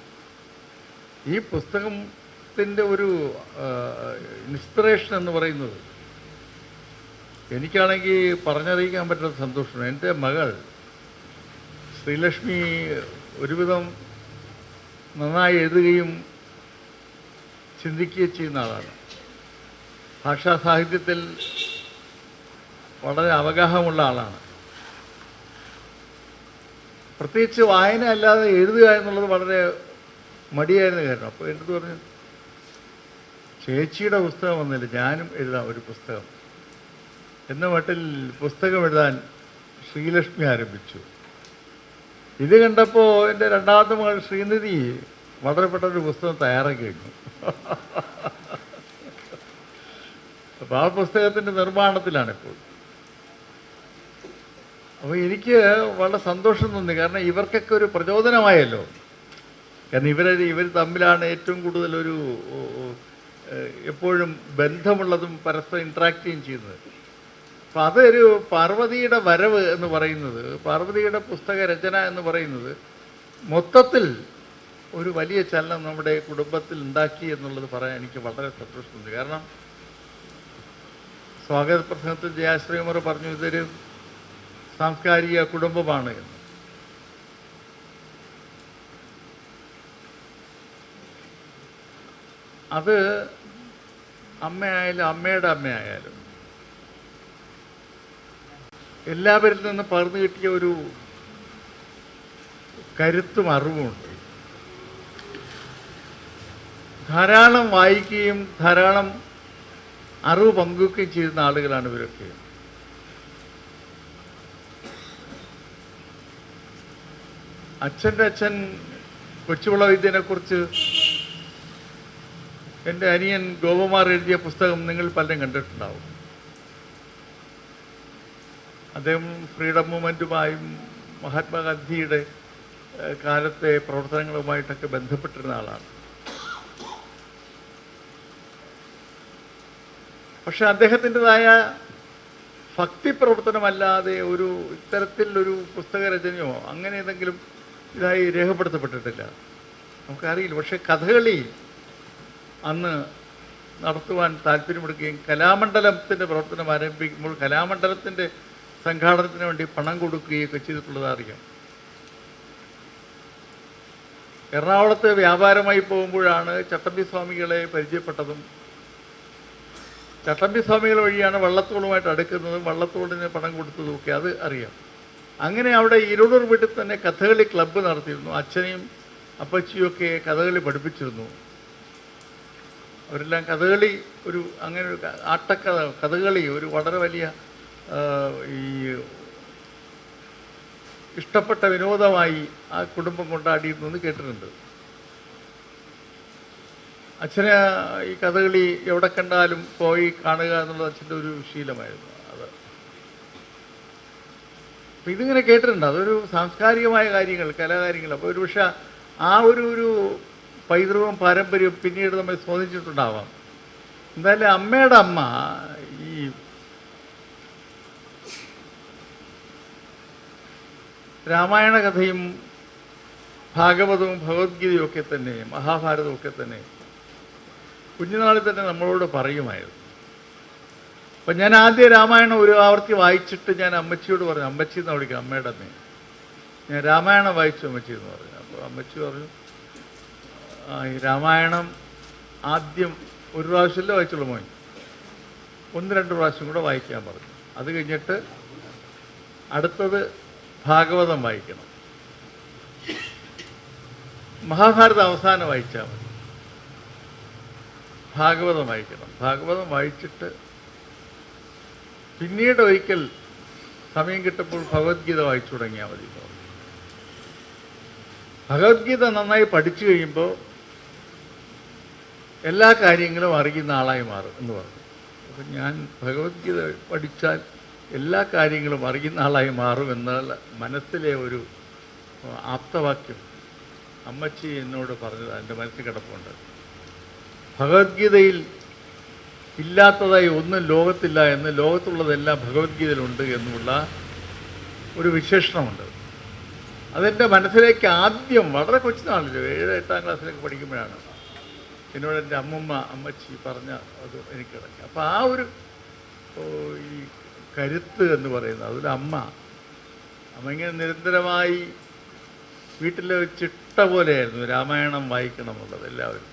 ഈ പുസ്തകത്തിൻ്റെ ഒരു ഇൻസ്പിറേഷൻ എന്ന് പറയുന്നത് എനിക്കാണെങ്കിൽ പറഞ്ഞറിയിക്കാൻ പറ്റുന്ന സന്തോഷമാണ്. എൻ്റെ മകൾ ശ്രീലക്ഷ്മി ഒരുവിധം നന്നായി എഴുതുകയും ചിന്തിക്കുകയും ചെയ്യുന്ന ആളാണ്. ഭാഷാ സാഹിത്യത്തിൽ വളരെ അവഗാഹമുള്ള ആളാണ്. പ്രത്യേകിച്ച് വായന അല്ലാതെ എഴുതുക എന്നുള്ളത് വളരെ മടിയായിരുന്ന കാര്യം. അപ്പോൾ എൻ്റെ പറഞ്ഞു, ചേച്ചിയുടെ പുസ്തകം വന്നില്ല, ഞാനും എഴുതാം ഒരു പുസ്തകം എന്ന മട്ടിൽ പുസ്തകം എഴുതാൻ ശ്രീലക്ഷ്മി ആരംഭിച്ചു. ഇത് കണ്ടപ്പോൾ എൻ്റെ രണ്ടാമത്തെ മകൾ ശ്രീനിധി വളരെ പെട്ടെന്നൊരു പുസ്തകം തയ്യാറാക്കി കഴിഞ്ഞു. അപ്പോൾ ആ പുസ്തകത്തിൻ്റെ നിർമ്മാണത്തിലാണിപ്പോൾ. അപ്പോൾ എനിക്ക് വളരെ സന്തോഷം തോന്നി. കാരണം ഇവർക്കൊക്കെ ഒരു പ്രചോദനമായല്ലോ. കാരണം ഇവർ തമ്മിലാണ് ഏറ്റവും കൂടുതൽ എപ്പോഴും ബന്ധമുള്ളതും പരസ്പരം ഇൻട്രാക്റ്റ് ചെയ്യുന്നത്. അപ്പം അതൊരു പാർവതിയുടെ വരവ് എന്ന് പറയുന്നത്, പാർവതിയുടെ പുസ്തക രചന എന്ന് പറയുന്നത് മൊത്തത്തിൽ ഒരു വലിയ ചലനം നമ്മുടെ കുടുംബത്തിൽ ഉണ്ടാക്കി എന്നുള്ളത് പറയാൻ എനിക്ക് വളരെ സന്തോഷമുണ്ട്. കാരണം സ്വാഗത പ്രസംഗത്തിൽ ജയാശ്രീകുമാർ പറഞ്ഞു ഇതൊരു സാംസ്കാരിക കുടുംബമാണ് എന്ന്. അത് അമ്മയായാലും അമ്മയുടെ അമ്മയായാലും എല്ലാവരിൽ നിന്ന് പകർന്നു കിട്ടിയ ഒരു കരുത്തും അറിവുമുണ്ട്. ധാരാളം വായിക്കുകയും ധാരാളം അറിവ് പങ്കുവയ്ക്കുകയും ചെയ്യുന്ന ആളുകളാണ് ഇവരൊക്കെ. അച്ഛൻ്റെ അച്ഛൻ കൊച്ചുവിള വൈദ്യനെക്കുറിച്ച് എൻ്റെ അനിയൻ ഗോപകുമാർ എഴുതിയ പുസ്തകം നിങ്ങൾ പലരും കണ്ടിട്ടുണ്ടാവും. അദ്ദേഹം ഫ്രീഡം മൂവ്മെൻറ്റുമായും മഹാത്മാഗാന്ധിയുടെ കാലത്തെ പ്രവർത്തനങ്ങളുമായിട്ടൊക്കെ ബന്ധപ്പെട്ടിരുന്ന ആളാണ്. പക്ഷെ അദ്ദേഹത്തിൻ്റെതായ ഭക്തി പ്രവർത്തനമല്ലാതെ ഇത്തരത്തിലൊരു പുസ്തകരചനയോ അങ്ങനെ ഏതെങ്കിലും ഇതായി രേഖപ്പെടുത്തപ്പെട്ടിട്ടില്ല. നമുക്കറിയില്ല. പക്ഷെ കഥകളി അന്ന് നടത്തുവാൻ താല്പര്യമെടുക്കുകയും കലാമണ്ഡലത്തിൻ്റെ പ്രവർത്തനം ആരംഭിക്കുമ്പോൾ കലാമണ്ഡലത്തിൻ്റെ സംഘാടനത്തിന് വേണ്ടി പണം കൊടുക്കുകയൊക്കെ ചെയ്തിട്ടുള്ളത് അറിയാം. എറണാകുളത്ത് വ്യാപാരമായി പോകുമ്പോഴാണ് ചട്ടമ്പി സ്വാമികളെ പരിചയപ്പെട്ടതും ചട്ടമ്പി സ്വാമികൾ വഴിയാണ് വള്ളത്തോളുമായിട്ട് അടുക്കുന്നതും വള്ളത്തോളിന് പണം കൊടുത്തതും ഒക്കെ അത് അറിയാം. അങ്ങനെ അവിടെ ഇരുളൂർ വീട്ടിൽ തന്നെ കഥകളി ക്ലബ്ബ് നടത്തിയിരുന്നു. അച്ഛനെയും അപ്പച്ചിയൊക്കെ കഥകളി പഠിപ്പിച്ചിരുന്നു. അവരെല്ലാം കഥകളി അങ്ങനെ ഒരു കഥകളി ഒരു വളരെ വലിയ ഈ ഇഷ്ടപ്പെട്ട വിനോദമായി ആ കുടുംബം കൊണ്ടാടിയിരുന്നു എന്ന് കേട്ടിട്ടുണ്ട്. അച്ഛന് ഈ കഥകളി എവിടെ കണ്ടാലും പോയി കാണുക എന്നുള്ളത് അച്ഛൻ്റെ ഒരു ശീലമായിരുന്നു. അപ്പം ഇതിങ്ങനെ കേട്ടിട്ടുണ്ട്. അതൊരു സാംസ്കാരികമായ കാര്യങ്ങൾ, കലാകാര്യങ്ങൾ. അപ്പോൾ ഒരുപക്ഷെ ആ ഒരു പൈതൃകവും പാരമ്പര്യവും പിന്നീട് നമ്മൾ സ്വാധീനിച്ചിട്ടുണ്ടാവാം. എന്തായാലും അമ്മയുടെ അമ്മ ഈ രാമായണ കഥയും ഭാഗവതവും ഭഗവത്ഗീതയും ഒക്കെ തന്നെ മഹാഭാരതവും ഒക്കെ തന്നെ കുഞ്ഞുനാളിൽ തന്നെ നമ്മളോട് പറയുമായിരുന്നു. അപ്പം ഞാൻ ആദ്യം രാമായണം ഒരു ആവർത്തി വായിച്ചിട്ട് ഞാൻ അമ്മച്ചിയോട് പറഞ്ഞു, അമ്മച്ചി എന്ന് വിളിക്കാം, അമ്മയുടെ അമ്മയെ, ഞാൻ രാമായണം വായിച്ചു അമ്മച്ചി എന്ന് പറഞ്ഞു. അപ്പോൾ അമ്മച്ചി പറഞ്ഞു ഈ രാമായണം ആദ്യം ഒരു പ്രാവശ്യമല്ലേ വായിച്ചുള്ളൂ മോൻ, 1-2 പ്രാവശ്യം കൂടെ വായിക്കാൻ പറഞ്ഞു. അത് കഴിഞ്ഞിട്ട് അടുത്തത് ഭാഗവതം വായിക്കണം, മഹാഭാരതം അവസാനം വായിച്ചാൽ മതി, ഭാഗവതം വായിക്കണം. ഭാഗവതം വായിച്ചിട്ട് പിന്നീട് ഒരിക്കൽ സമയം കിട്ടപ്പോൾ ഭഗവത്ഗീത വായിച്ചു തുടങ്ങിയാൽ മതി. ഭഗവത്ഗീത നന്നായി പഠിച്ചു കഴിയുമ്പോൾ എല്ലാ കാര്യങ്ങളും അറിയുന്ന ആളായി മാറും എന്ന് പറഞ്ഞു. അപ്പം ഞാൻ ഭഗവത്ഗീത പഠിച്ചാൽ എല്ലാ കാര്യങ്ങളും അറിയുന്ന ആളായി മാറും എന്നുള്ള മനസ്സിലെ ഒരു ആപ്തവാക്യം അമ്മച്ചി എന്നോട് പറഞ്ഞത് എൻ്റെ മനസ്സിൽ കിടപ്പുണ്ട്. ഭഗവത്ഗീതയിൽ ഇല്ലാത്തതായി ഒന്നും ലോകത്തില്ല എന്ന്, ലോകത്തുള്ളതെല്ലാം ഭഗവത്ഗീതയിലുണ്ട് എന്നുള്ള ഒരു വിശേഷണമുണ്ട്. അതെൻ്റെ മനസ്സിലേക്ക് ആദ്യം വളരെ കൊച്ചുനാളിൽ 7-8 ക്ലാസ്സിലൊക്കെ പഠിക്കുമ്പോഴാണ് എന്നോട് എൻ്റെ അമ്മച്ചി പറഞ്ഞ അത് എനിക്ക് കിടക്കുക. അപ്പോൾ ആ ഒരു ഈ കരുത്ത് എന്ന് പറയുന്നത് അതൊരു അമ്മ ഇങ്ങനെ നിരന്തരമായി വീട്ടിൽ ചിട്ട പോലെയായിരുന്നു രാമായണം വായിക്കണം എന്നുള്ളത്. എല്ലാവരും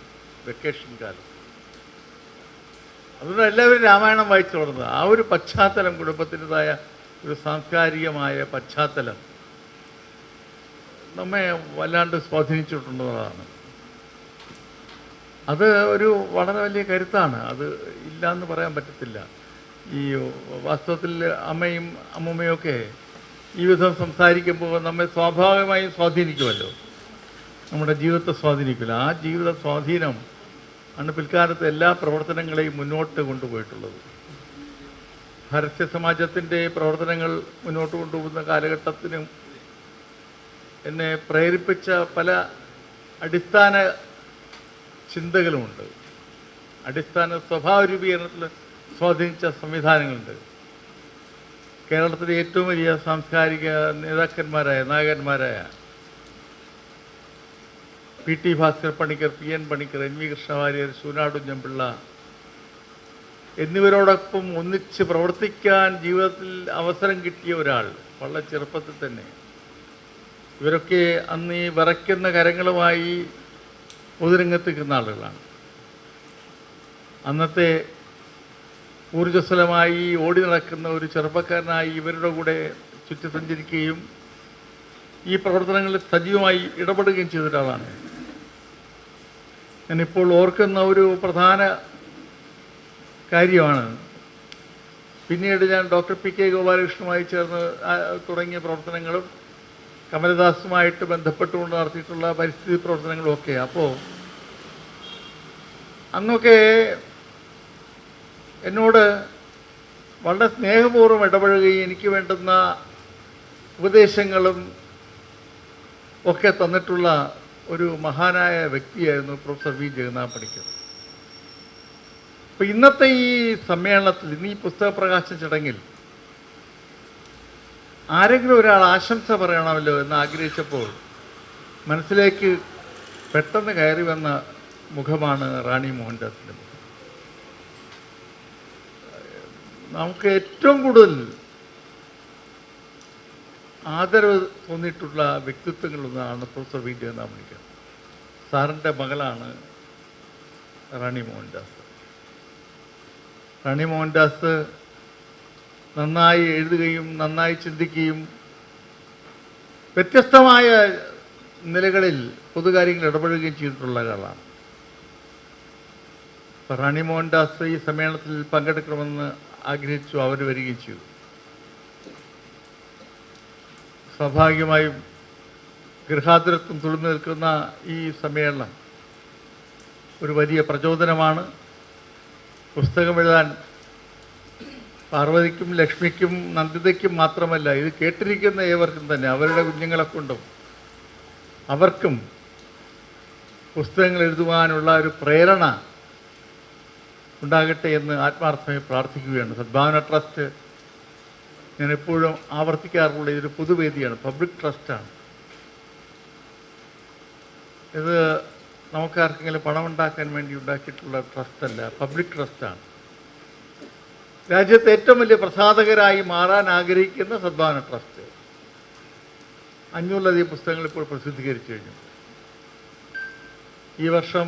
വെക്കേഷൻ കാലം അതുകൊണ്ട് എല്ലാവരും രാമായണം വായിച്ചു തുടർന്നത്. ആ ഒരു പശ്ചാത്തലം, കുടുംബത്തിൻ്റെതായ ഒരു സാംസ്കാരികമായ പശ്ചാത്തലം നമ്മെ വല്ലാണ്ട് സ്വാധീനിച്ചിട്ടുള്ളതാണ്. അത് ഒരു വളരെ വലിയ കരുത്താണ്. അത് ഇല്ലയെന്ന് പറയാൻ പറ്റത്തില്ല. ഈ വാസ്തവത്തിൽ അമ്മയും അമ്മൂമ്മയൊക്കെ ഈ വിധം സംസാരിക്കുമ്പോൾ നമ്മെ സ്വാഭാവികമായും സ്വാധീനിക്കുമല്ലോ, നമ്മുടെ ജീവിതത്തെ സ്വാധീനിക്കില്ല. ആ ജീവിത സ്വാധീനം ആണ് പിൽക്കാലത്ത് എല്ലാ പ്രവർത്തനങ്ങളെയും മുന്നോട്ട് കൊണ്ടുപോയിട്ടുള്ളത്. പരസ്യ സമാജത്തിൻ്റെ പ്രവർത്തനങ്ങൾ മുന്നോട്ട് കൊണ്ടുപോകുന്ന കാലഘട്ടത്തിനും എന്നെ പ്രേരിപ്പിച്ച പല അടിസ്ഥാന ചിന്തകളുമുണ്ട്. അടിസ്ഥാന സ്വഭാവ രൂപീകരണത്തിൽ സ്വാധീനിച്ച സംവിധാനങ്ങളുണ്ട്. കേരളത്തിലെ ഏറ്റവും വലിയ സാംസ്കാരിക നായകന്മാരായ P T Bhaskar Panicker, P N Panicker, N V Krishna Warrier, Shooranad Kunjan Pillai എന്നിവരോടൊപ്പം ഒന്നിച്ച് പ്രവർത്തിക്കാൻ ജീവിതത്തിൽ അവസരം കിട്ടിയ ഒരാൾ വളരെ ചെറുപ്പത്തിൽ തന്നെ. ഇവരൊക്കെ അന്ന് ഈ വിറയ്ക്കുന്ന കരങ്ങളുമായി പൊതുരംഗത്ത് നിൽക്കുന്ന ആളുകളാണ്. അന്നത്തെ ഊർജ്ജസ്വലമായി ഓടി നടക്കുന്ന ഒരു ചെറുപ്പക്കാരനായി ഇവരുടെ കൂടെ ചുറ്റി സഞ്ചരിക്കുകയും ഈ പ്രവർത്തനങ്ങളിൽ സജീവമായി ഇടപെടുകയും ചെയ്ത ഒരാളാണ്. ഞാനിപ്പോൾ ഓർക്കുന്ന ഒരു പ്രധാന കാര്യമാണ്, പിന്നീട് ഞാൻ ഡോക്ടർ പി കെ ഗോപാലകൃഷ്ണനുമായി ചേർന്ന് തുടങ്ങിയ പ്രവർത്തനങ്ങളും കമലദാസുമായിട്ട് ബന്ധപ്പെട്ടുകൊണ്ട് നടത്തിയിട്ടുള്ള പരിസ്ഥിതി പ്രവർത്തനങ്ങളുമൊക്കെ. അപ്പോൾ അന്നൊക്കെ എന്നോട് വളരെ സ്നേഹപൂർവ്വം ഇടപഴകുകയും എനിക്ക് വേണ്ടുന്ന ഉപദേശങ്ങളും ഒക്കെ തന്നിട്ടുള്ള ഒരു മഹാനായ വ്യക്തിയായിരുന്നു പ്രൊഫസർ വി ജഗന്നാഥ പണിക്കർ. അപ്പോൾ ഇന്നത്തെ ഈ സമ്മേളനത്തിൽ, ഇന്ന് ഈ പുസ്തക പ്രകാശന ചടങ്ങിൽ ആരെങ്കിലും ഒരാൾ ആശംസ പറയണമല്ലോ എന്ന് ആഗ്രഹിച്ചപ്പോൾ മനസ്സിലേക്ക് പെട്ടെന്ന് കയറി വന്ന മുഖമാണ് റാണി മോഹൻദാസിൻ്റെ മുഖം. നമുക്ക് ഏറ്റവും കൂടുതൽ ആദരവ് തോന്നിയിട്ടുള്ള വ്യക്തിത്വങ്ങളൊന്നാണ് പ്രൊഫസർ വി ജഗന്നാഥ പണിക്കർ. സാറിൻ്റെ മകളാണ് റാണി മോഹൻദാസ്. റാണി മോഹൻദാസ് നന്നായി എഴുതുകയും നന്നായി ചിന്തിക്കുകയും വ്യത്യസ്തമായ നിലകളിൽ പൊതുകാര്യങ്ങൾ ഇടപെടുകയും ചെയ്തിട്ടുള്ള ഒരാളാണ്. റാണി മോഹൻദാസ് ഈ സമ്മേളനത്തിൽ പങ്കെടുക്കണമെന്ന് ആഗ്രഹിച്ചു. അവർ വരികയും ചെയ്തു. സ്വാഭാവികമായും ഗൃഹാതുരത്വം തുറന്നു നിൽക്കുന്ന ഈ സമ്മേളനം ഒരു വലിയ പ്രചോദനമാണ്. പുസ്തകം എഴുതാൻ പാർവതിക്കും ലക്ഷ്മിക്കും നന്ദിതയ്ക്കും മാത്രമല്ല, ഇത് കേട്ടിരിക്കുന്ന ഏവർക്കും തന്നെ, അവരുടെ കുഞ്ഞുങ്ങളെ കൊണ്ടും അവർക്കും പുസ്തകങ്ങൾ എഴുതുവാനുള്ള ഒരു പ്രേരണ ഉണ്ടാകട്ടെ എന്ന് ആത്മാർത്ഥമായി പ്രാർത്ഥിക്കുകയാണ്. സദ്ഭാവന ട്രസ്റ്റ് ഞാൻ എപ്പോഴും ആവർത്തിക്കാറുള്ള ഇതൊരു പൊതുവേദിയാണ്, പബ്ലിക് ട്രസ്റ്റാണ്. ഇത് നമുക്കാർക്കെങ്കിലും പണമുണ്ടാക്കാൻ വേണ്ടി ഉണ്ടാക്കിയിട്ടുള്ള ട്രസ്റ്റല്ല, പബ്ലിക് ട്രസ്റ്റാണ്. രാജ്യത്തെ ഏറ്റവും വലിയ പ്രസാധകരായി മാറാൻ ആഗ്രഹിക്കുന്ന സദ്ഭാവന ട്രസ്റ്റ് 500-ലധികം പുസ്തകങ്ങൾ ഇപ്പോൾ പ്രസിദ്ധീകരിച്ചു കഴിഞ്ഞു. ഈ വർഷം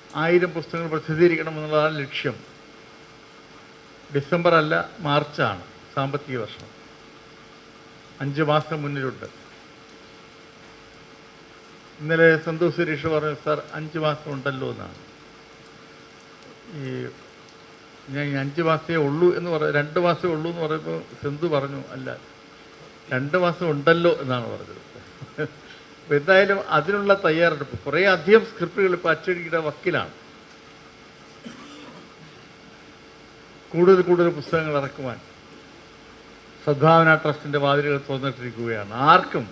1000 പുസ്തകങ്ങൾ പ്രസിദ്ധീകരിക്കണമെന്നുള്ളതാണ് ലക്ഷ്യം. ഡിസംബർ അല്ല, മാർച്ചാണ് സാമ്പത്തിക വർഷം. 5 മാസം മുന്നിലുണ്ട്. ഇന്നലെ സന്തോഷ് സുരേഷ് പറഞ്ഞു, സാർ 5 മാസം ഉണ്ടല്ലോ എന്നാണ്. ഞാൻ 5 മാസമേ ഉള്ളൂ എന്ന് 2 മാസമേ ഉള്ളൂ എന്ന് പറയുമ്പോൾ സിന്ധു പറഞ്ഞു, അല്ല 2 മാസം ഉണ്ടല്ലോ എന്നാണ് പറഞ്ഞത്. അപ്പോൾ എന്തായാലും അതിനുള്ള തയ്യാറെടുപ്പ്, കുറേ അധികം സ്ക്രിപ്റ്റുകൾ ഇപ്പോൾ അച്ചടിയുടെ വക്കിലാണ്. കൂടുതൽ പുസ്തകങ്ങൾ ഇറക്കുവാൻ സദ്ഭാവന ട്രസ്റ്റിൻ്റെ വാതിലുകൾ തുറന്നിട്ടിരിക്കുകയാണ്. ആർക്കും,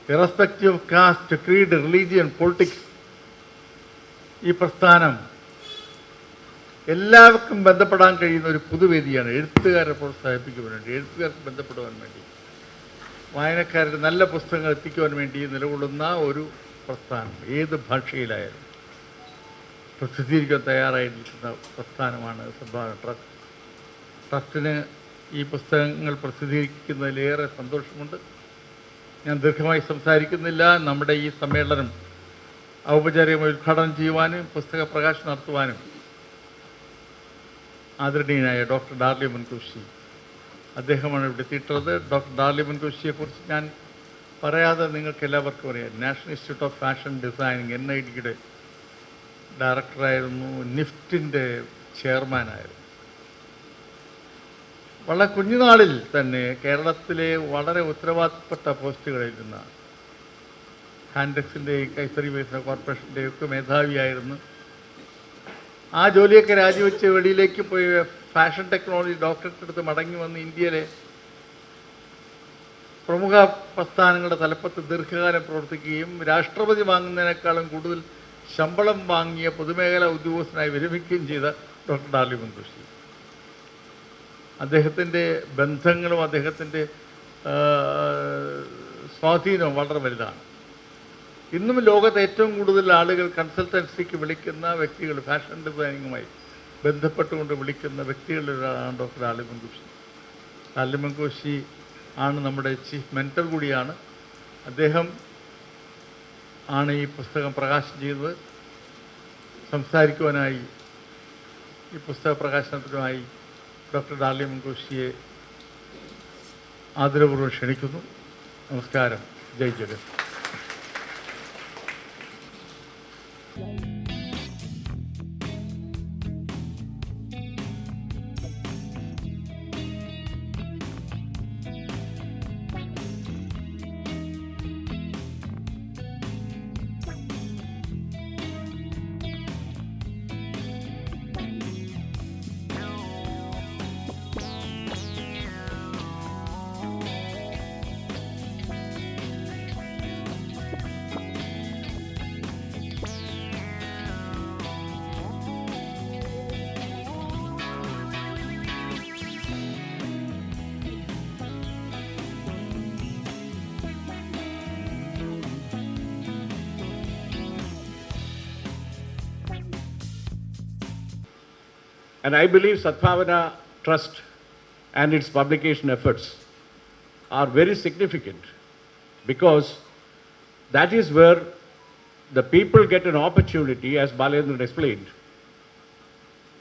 irrespective of caste, creed, religion, politics, ഈ പ്രസ്ഥാനം എല്ലാവർക്കും ബന്ധപ്പെടാൻ കഴിയുന്ന ഒരു പൊതുവേദിയാണ്. എഴുത്തുകാരെ പ്രോത്സാഹിപ്പിക്കുവാൻ വേണ്ടി, എഴുത്തുകാർക്ക് ബന്ധപ്പെടുവാൻ വേണ്ടി, വായനക്കാരുടെ നല്ല പുസ്തകങ്ങൾ എത്തിക്കുവാൻ വേണ്ടി നിലകൊള്ളുന്ന ഒരു പ്രസ്ഥാനം. ഏത് ഭാഷയിലായാലും പ്രസിദ്ധീകരിക്കാൻ തയ്യാറായിരിക്കുന്ന പ്രസ്ഥാനമാണ് സദ്ഭാവന ട്രസ്റ്റ്. ട്രസ്റ്റിന് ഈ പുസ്തകങ്ങൾ പ്രസിദ്ധീകരിക്കുന്നതിലേറെ സന്തോഷമുണ്ട്. ഞാൻ ദീർഘമായി സംസാരിക്കുന്നില്ല. നമ്മുടെ ഈ സമ്മേളനം ഔപചാരികമായി ഉദ്ഘാടനം ചെയ്യുവാനും പുസ്തക പ്രകാശനം നടത്തുവാനും ആദരണീയനായ ഡോക്ടർ ഡാർലി മുൻകുഷി അദ്ദേഹമാണ് ഇവിടെ എത്തിയിട്ടുള്ളത്. ഡോക്ടർ ഡാർലി മുൻകുഷിയെക്കുറിച്ച് ഞാൻ പറയാതെ നിങ്ങൾക്ക് എല്ലാവർക്കും അറിയാം. National institute of fashion designing NIDയുടെ ഡയറക്ടറായിരുന്നു, നിഫ്റ്റിൻ്റെ ചെയർമാനായിരുന്നു. വളരെ കുഞ്ഞുനാളിൽ തന്നെ കേരളത്തിലെ വളരെ ഉത്തരവാദിത്തപ്പെട്ട പോസ്റ്റുകളിൽ ഹാൻഡെക്സിൻ്റെയും കൈത്തറി വികസന കോർപ്പറേഷൻ്റെയും ഒക്കെ മേധാവിയായിരുന്നു. ആ ജോലിയൊക്കെ രാജിവെച്ച് വെളിയിലേക്ക് പോയി ഫാഷൻ ടെക്നോളജി ഡോക്ടറേറ്റ് എടുത്ത് മടങ്ങി വന്ന് ഇന്ത്യയിലെ പ്രമുഖ പ്രസ്ഥാനങ്ങളുടെ തലപ്പത്ത് ദീർഘകാലം പ്രവർത്തിക്കുകയും രാഷ്ട്രപതി വാങ്ങുന്നതിനേക്കാളും കൂടുതൽ ശമ്പളം വാങ്ങിയ പൊതുമേഖലാ ഉദ്യോഗസ്ഥനായി വിരമിക്കുകയും ചെയ്ത ഡോക്ടർ ഡാർലി മുൻകുഷി. അദ്ദേഹത്തിൻ്റെ ബന്ധങ്ങളും അദ്ദേഹത്തിൻ്റെ സ്വാധീനവും വളരെ വലുതാണ്. ഇന്നും ലോകത്ത് ഏറ്റവും കൂടുതൽ ആളുകൾ കൺസൾട്ടൻസിക്ക് വിളിക്കുന്ന വ്യക്തികൾ, ഫാഷൻ ഡിസൈനിങ്ങുമായി ബന്ധപ്പെട്ടുകൊണ്ട് വിളിക്കുന്ന വ്യക്തികളിലൊരാളാണ് ഡോക്ടർ ഡാർലി മുൻകുഷി. ഡാർലി മുൻകുഷി ആണ് നമ്മുടെ ചീഫ് മെൻറ്റർ കൂടിയാണ്. അദ്ദേഹം ആണ് ഈ പുസ്തകം പ്രകാശനം ചെയ്തത്. സംസാരിക്കുവാനായി ഈ പുസ്തക പ്രകാശനത്തിനുമായി ഡോക്ടർ ഡാർലി മുൻകുഷിയെ ആദരപൂർവ്വം ക്ഷണിക്കുന്നു. നമസ്കാരം. ജയ് ജഗത്.
And I believe Sadbhavana Trust and its publication efforts are very significant because that is where the people get an opportunity, as Balendran explained,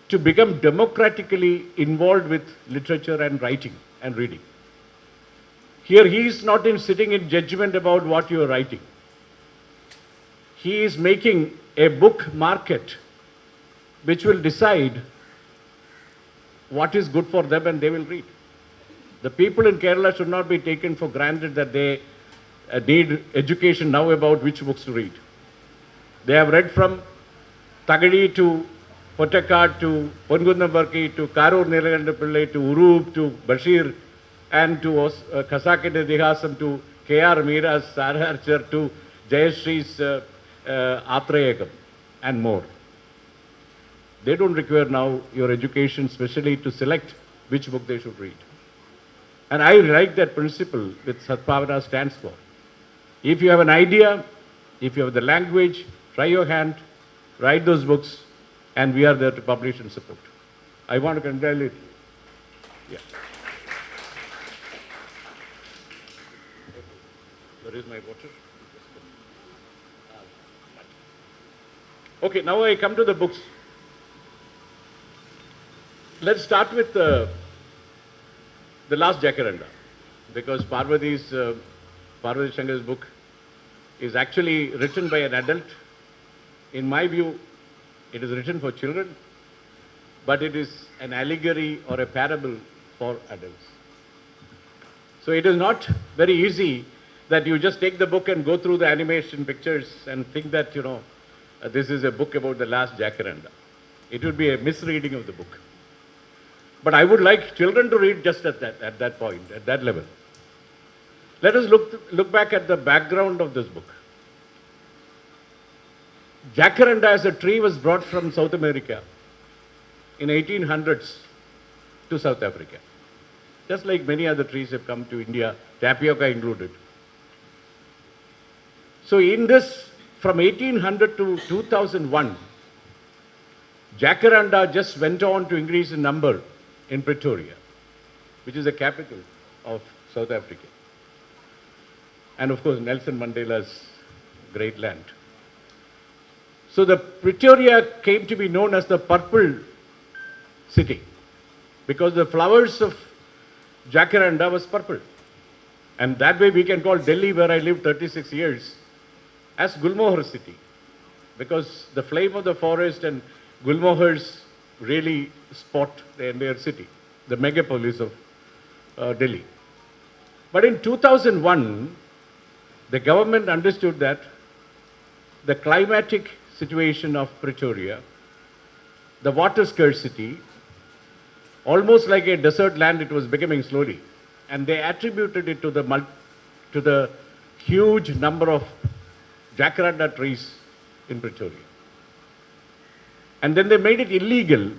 to become democratically involved with literature and writing and reading. Here he is not sitting in judgment about what you are writing. He is making a book market which will decide what is good for them and they will read. The people in Kerala should not be taken for granted that they need education now about which books to read. They have read from Tagadi to Pottakad to Pongundambarki to Karur Nilakantapillai to Urup to Bashir and to Khasakinte Dihasam to K.R. Meera's Sarharchar to Jayashree's Atrayagam and more. They don't require now your education specially to select which book they should read. And I like that principle which Sadbhavana stands for. If you have an idea, if you have the language, try your hand, write those books, and we are there to publish and support. I want to congratulate you. Yeah. Where is my water? Okay, now I come to the books. Let's start with the last Jacaranda, because Parvati Shankar's book is actually written by an adult. In my view, it is written for children, but it is an allegory or a parable for adults. So it is not very easy that you just take the book and go through the animation pictures and think that, this is a book about the last Jacaranda. It would be a misreading of the book. But I would like children to read just at that point, at that level. Let us look back at the background of this book. Jacaranda as a tree was brought from South America in 1800s to South Africa. Just like many other trees have come to India, tapioca included. So in this, from 1800 to 2001, Jacaranda just went on to increase in number in Pretoria, which is the capital of South Africa. And of course, Nelson Mandela's great land. So the Pretoria came to be known as the Purple City because the flowers of Jacaranda was purple. And that way we can call Delhi, where I lived 36 years, as Gulmohar City, because the flame of the forest and Gulmohars really spot the entire city, the megapolis of Delhi. But in 2001, the government understood that the climatic situation of Pretoria, the water scarcity, almost like a desert land, it was becoming slowly. And they attributed it to the huge number of jacaranda trees in Pretoria. And then they made it illegal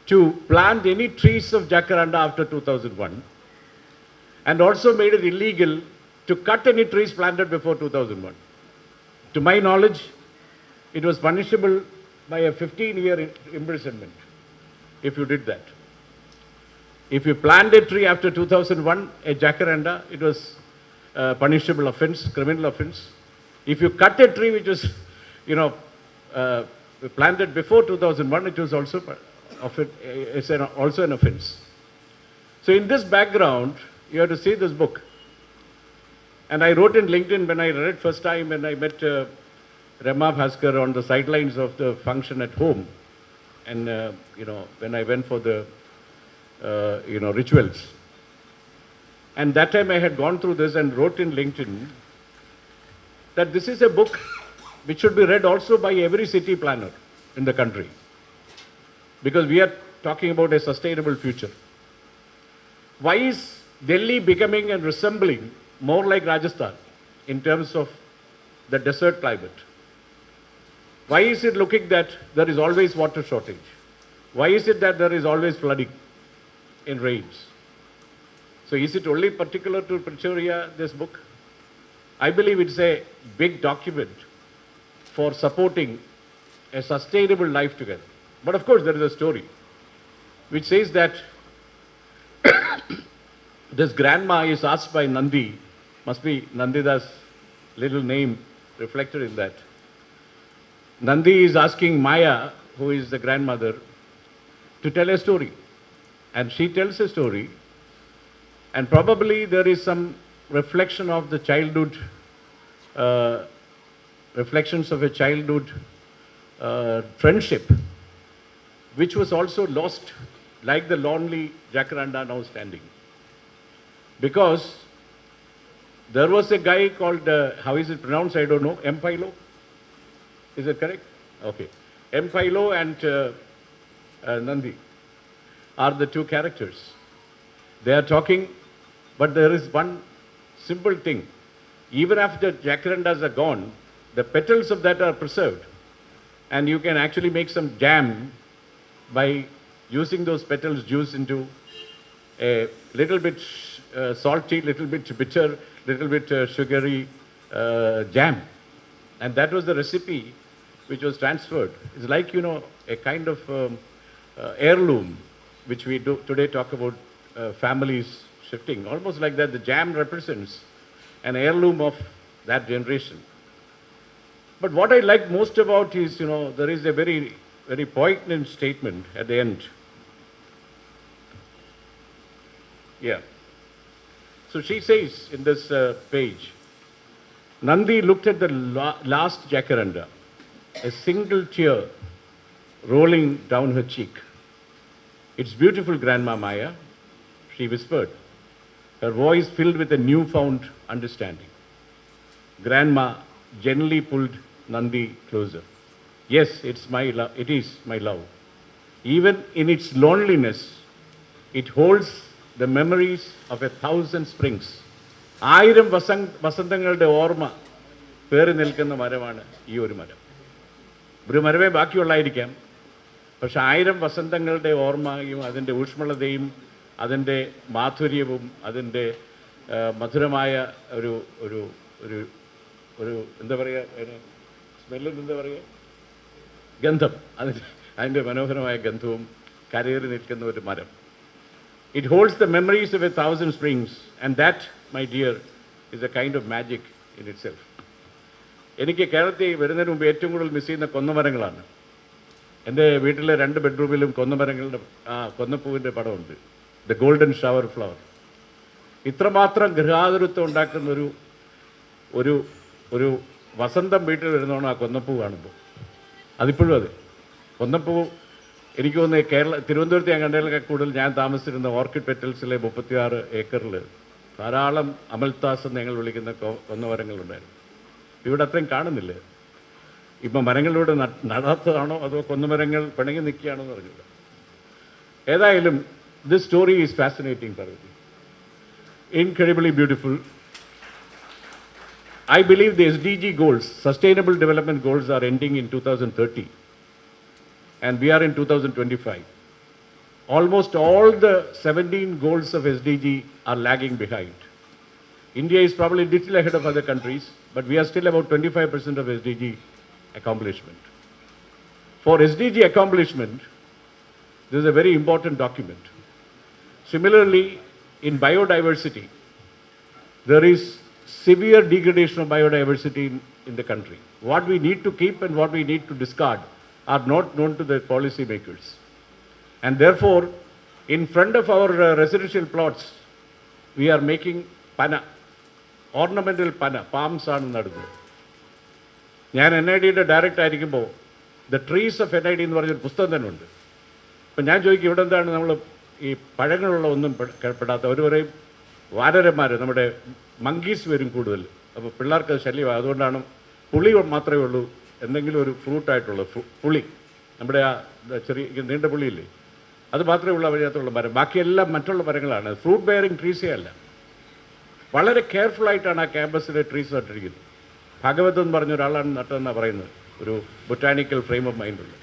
to plant any trees of jacaranda after 2001, and also made it illegal to cut any trees planted before 2001. To my knowledge, it was punishable by a 15-year imprisonment if you did that. If you planted a tree after 2001, a jacaranda, it was punishable offense, criminal offense. If you cut a tree which was, planted before 2001, it was also also an offense. So in this background, you have to see this book. And I wrote in LinkedIn when I read it first time, when I met Rema Bhaskar on the sidelines of the function at home, and when I went for the rituals. And that time I had gone through this and wrote in LinkedIn that this is a book which should be read also by every city planner in the country, because we are talking about a sustainable future. Why is Delhi becoming and resembling more like Rajasthan in terms of the desert climate? Why is it looking that there is always water shortage? Why is it that there is always flooding in rains? So is it only particular to Pretoria, this book? I believe it's a big document for supporting a sustainable life together. But of course, there is a story which says that this grandma is asked by Nandi, must be Nandida's little name reflected in that. Nandi is asking Maya, who is the grandmother, to tell a story. And she tells a story, and probably there is some reflection of the childhood, reflections of a childhood friendship, which was also lost, like the lonely jacaranda now standing. Because there was a guy called, how is it pronounced, I don't know, Mpilo? Is it correct? Okay. Mpilo and Nandi are the two characters. They are talking, but there is one simple thing. Even after jacarandas are gone, the petals of that are preserved. And you can actually make some jam by using those petals juice into a little bit salty, little bit bitter, little bit sugary jam. And that was the recipe which was transferred. It's like, a kind of heirloom, which we do today talk about families shifting. Almost like that, the jam represents an heirloom of that generation. But what I like most about is, there is a very, very poignant statement at the end. Yeah. So she says in this page, Nandi looked at the last jacaranda, a single tear rolling down her cheek. It's beautiful, Grandma Maya, she whispered, her voice filled with a newfound understanding. Grandma gently pulled Nandi closer. Yes, it is my love. Even in its loneliness, it holds the memories of 1,000 springs. 1000 വസന്തങ്ങളുടെ ഓർമ്മ പേറി നിൽക്കുന്ന മരമാണ് ഈ ഒരു മരം. ഒരു മരമേ ബാക്കിയുള്ളായിരിക്കാം, പക്ഷെ 1000 വസന്തങ്ങളുടെ ഓർമ്മയും അതിൻ്റെ ഊഷ്മളതയും അതിൻ്റെ മാധുര്യവും അതിൻ്റെ മധുരമായ ഒരു ഒരു ഒരു ഒരു എന്താ പറയുക, സ്മെല്ലിന് എന്താ പറയുക, ഗന്ധം, അതിൻ്റെ മനോഹരമായ ഗന്ധവും കരയേറി നിൽക്കുന്ന ഒരു മരം. It holds the memories of 1,000 springs, and that, my dear, is a kind of magic in itself. എനിക്ക് കേരളത്തിൽ വരുന്നതിന് മുമ്പ് ഏറ്റവും കൂടുതൽ മിസ് ചെയ്യുന്ന കൊന്നമരങ്ങളാണ്. എൻ്റെ വീട്ടിലെ 2 ബെഡ്റൂമിലും കൊന്നമരങ്ങളുടെ കൊന്നപ്പൂവിൻ്റെ പടമുണ്ട്, ദ ഗോൾഡൻ ഷവർ ഫ്ലവർ. ഇത്രമാത്രം ഗൃഹാതുരത്വം ഉണ്ടാക്കുന്ന ഒരു ഒരു വസന്തം വീട്ടിൽ വരുന്നതാണ് ആ കൊന്നപ്പൂ കാണുമ്പോൾ. അതിപ്പോഴും അതെ, കൊന്നപ്പൂ എനിക്ക് തോന്നുന്നു തിരുവനന്തപുരത്ത് ഞാൻ കണ്ടതിലൊക്കെ കൂടുതൽ ഞാൻ താമസിച്ചിരുന്ന ഓർക്കിഡ് പെറ്റൽസിലെ 36 ഏക്കറിൽ ധാരാളം അമൽത്താസ് എന്ന് ഞങ്ങൾ വിളിക്കുന്ന കൊന്നമരങ്ങളുണ്ടായിരുന്നു. ഇവിടെ അത്രയും കാണുന്നില്ല. ഇപ്പം മരങ്ങളിലൂടെ നടാത്തതാണോ അതോ കൊന്നമരങ്ങൾ പിണങ്ങി നിൽക്കുകയാണോ എന്ന് അറിഞ്ഞില്ല. ഏതായാലും this story is fascinating Parvati. Incredibly beautiful. I believe the SDG goals, Sustainable Development Goals, are ending in 2030 and we are in 2025. Almost all the 17 goals of SDG are lagging behind. India is probably a little ahead of other countries, but we are still about 25% of SDG accomplishment. For SDG accomplishment, this is a very important document. Similarly, in biodiversity, there is severe degradation of biodiversity in the country. What we need to keep and what we need to discard are not known to the policy makers. And therefore, in front of our residential plots, we are making pana, ornamental pana, palms ആണ് നടുന്നത്. ഞാൻ NIDയുടെ direct ആയിരിക്കുമ്പോൾ the trees of NID എന്ന് പറഞ്ഞൊരു പുസ്തകം തന്നെ ഉണ്ട്. അപ്പം ഞാൻ ചോദിക്കും ഇവിടെ എന്താണ് നമ്മൾ ഈ പഴങ്ങളുള്ള ഒന്നും പെടാത്ത ഒരു പറയും വാനരന്മാർ നമ്മുടെ മങ്കീസ് വരും കൂടുതൽ. അപ്പോൾ പിള്ളേർക്ക് അത് ശല്യമാണ്. അതുകൊണ്ടാണ് പുളി മാത്രമേ ഉള്ളൂ എന്തെങ്കിലും ഒരു ഫ്രൂട്ടായിട്ടുള്ള പുളി, നമ്മുടെ ആ ചെറിയ നീണ്ട പുളിയില്ലേ, അത് മാത്രമേ ഉള്ള വഴിയത്തുള്ള മരം. ബാക്കിയെല്ലാം മറ്റുള്ള മരങ്ങളാണ്. ഫ്രൂട്ട് ബെയറിങ് ട്രീസേ അല്ല. വളരെ കെയർഫുള്ളായിട്ടാണ് ആ ക്യാമ്പസിലെ ട്രീസ് നട്ടിരിക്കുന്നത്. ഭഗവത് എന്ന് പറഞ്ഞ ഒരാളാണ് നട്ടതെന്നാണ് പറയുന്നത്, ഒരു ബൊട്ടാനിക്കൽ ഫ്രെയിം ഓഫ് മൈൻഡുള്ള.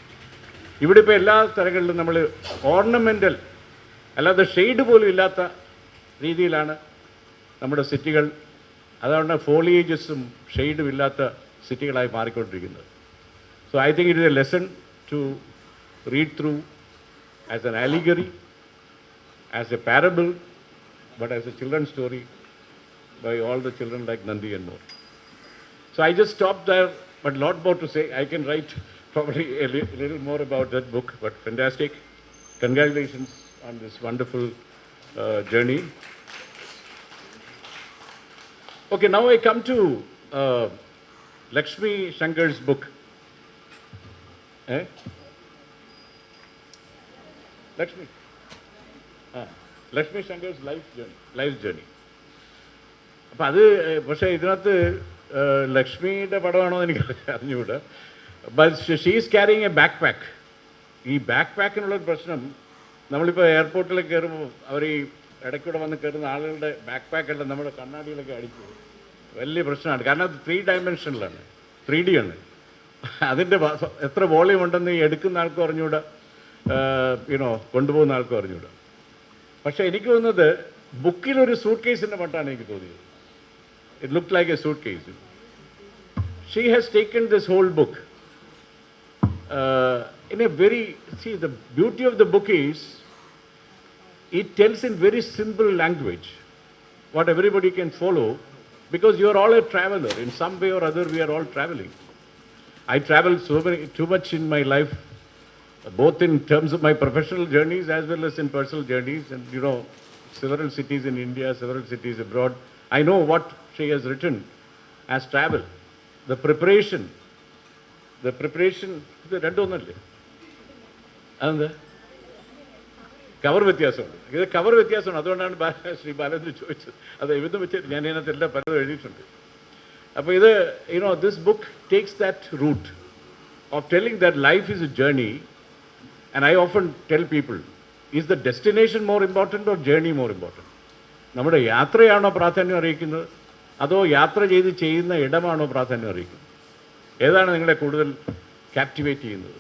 ഇവിടെ ഇപ്പോൾ എല്ലാ സ്ഥലങ്ങളിലും നമ്മൾ ഓർണമെൻ്റൽ അല്ലാതെ ഷെയ്ഡ് പോലും ഇല്ലാത്ത രീതിയിലാണ് നമ്മുടെ സിറ്റികൾ, അതുകൊണ്ട് ഫോളിയേജസും ഷെയ്ഡും ഇല്ലാത്ത സിറ്റികളായി മാറിക്കൊണ്ടിരിക്കുന്നത്. So I think it is a lesson to read through as an allegory, as a parable, but as a children story by all the children like Nandi and more. So I just stopped there, but lot more to say. I can write probably a little more about that book, but fantastic. Congratulations on this wonderful journey. Okay, now I come to Lakshmi Shankar's book. Lakshmi Shankar's life journey. അപ്പം അത് പക്ഷേ ഇതിനകത്ത് ലക്ഷ്മിയുടെ പടമാണോ എനിക്ക് അറിഞ്ഞുകൂടാ. But she is carrying a backpack. ഈ ബാക്ക് പാക്കിനുള്ളൊരു പ്രശ്നം, നമ്മളിപ്പോൾ എയർപോർട്ടിൽ കയറുമ്പോൾ അവർ ഈ ഇടയ്ക്കൂടെ വന്ന് കയറുന്ന ആളുകളുടെ ബാക്ക് പാക്കെല്ലാം നമ്മുടെ കണ്ണാടിയിലൊക്കെ അടിക്കും. വലിയ പ്രശ്നമാണ്. കാരണം അത് 3 ഡയമെൻഷനിലാണ്, 3D ആണ്. അതിൻ്റെ എത്ര വോളിയം ഉണ്ടെന്ന് ഈ എടുക്കുന്ന ആൾക്കും അറിഞ്ഞുകൂടാ, കൊണ്ടുപോകുന്ന ആൾക്കും അറിഞ്ഞുകൂടാ. പക്ഷേ എനിക്ക് തോന്നുന്നത് ബുക്കിലൊരു സൂട്ട് കേസിൻ്റെ മട്ടാണ് എനിക്ക് തോന്നിയത്. It looked like a suitcase. She has taken this whole book in a very, see, the beauty of the book is it tells in very simple language what everybody can follow, because you are all a traveler. In some way or other, we are all traveling. I traveled too much in my life, both in terms of my professional journeys as well as in personal journeys, and several cities in India, several cities abroad. I know what she has written as travel. The preparation, ഇത് രണ്ടൊന്നല്ലേ? അതെന്താ cover വ്യത്യാസമുണ്ട്. ഇത് cover വ്യത്യാസമാണ്. അതുകൊണ്ടാണ് ശ്രീ ബാലചന്ദ്രൻ ചോദിച്ചത്. അത് എഴുതുന്ന വെച്ച് ഞാൻ ഇതിനകത്ത് എല്ലാം പലതും എഴുതിയിട്ടുണ്ട്. അപ്പോൾ ഇത് this book takes that route of telling that life is a journey. And I often tell people, is the destination more important or journey more important? നമ്മുടെ യാത്രയാണോ പ്രാധാന്യം അറിയിക്കുന്നത്, അതോ യാത്ര ചെയ്യുന്ന ഇടമാണോ പ്രാധാന്യം അറിയിക്കുന്നത്? ഏതാണ് നിങ്ങളെ കൂടുതൽ ക്യാപ്റ്റിവേറ്റ് ചെയ്യുന്നത്?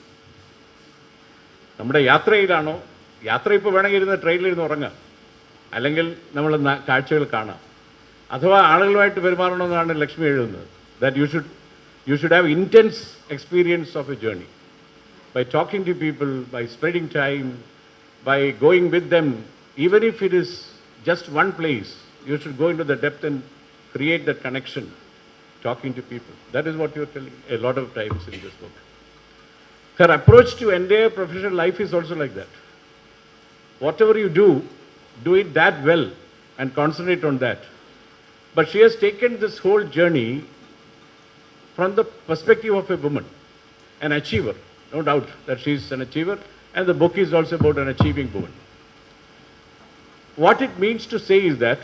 നമ്മുടെ യാത്രയിലാണോ? യാത്ര ഇപ്പോൾ വേണമെങ്കിൽ ഇരുന്ന് ട്രെയിനിലിരുന്ന് ഉറങ്ങാം, അല്ലെങ്കിൽ നമ്മൾ കാഴ്ചകൾ കാണാം. അഥവാ ആളുകളുമായിട്ട് പെരുമാറണമെന്നാണ് ലക്ഷ്മി എഴുതുന്നത്. That you should have intense experience of a journey by talking to people, by spending time, by going with them. Even if it is just one place, you should go into the depth and create that connection, talking to people. That is what you are telling a lot of times in this book. Her approach to entire professional life is also like that. Whatever you do it that well and concentrate on that. But she has taken this whole journey from the perspective of a woman, an achiever. No doubt that she is an achiever, and the book is also about an achieving woman. What it means to say is that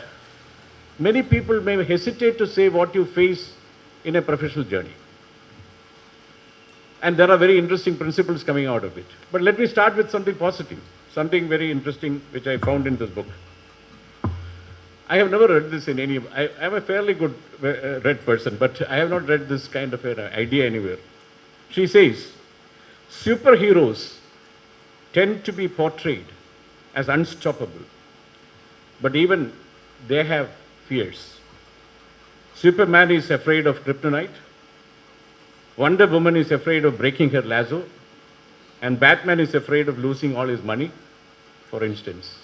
many people may hesitate to say what you face in a professional journey. And there are very interesting principles coming out of it. But let me start with something positive, something very interesting which I found in this book. I have never read this in any, I am a fairly good read person, but I have not read this kind of an idea anywhere. She says, superheroes tend to be portrayed as unstoppable, but even they have fears. Superman is afraid of kryptonite, Wonder Woman is afraid of breaking her lasso, and Batman is afraid of losing all his money, for instance.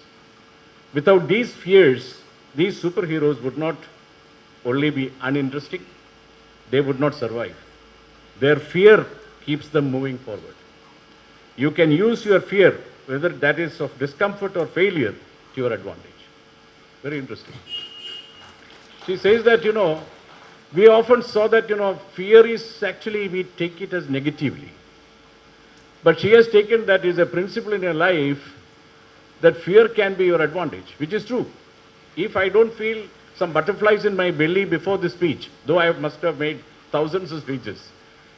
Without these fears, these superheroes would not only be uninteresting, they would not survive. Their fear keeps them moving forward. You can use your fear, whether that is of discomfort or failure, to your advantage. Very interesting. She says that, we often saw that, fear is actually, we take it as negatively. But she has taken that as a principle in her life that fear can be your advantage, which is true. If I don't feel some butterflies in my belly before the speech, though I must have made thousands of speeches,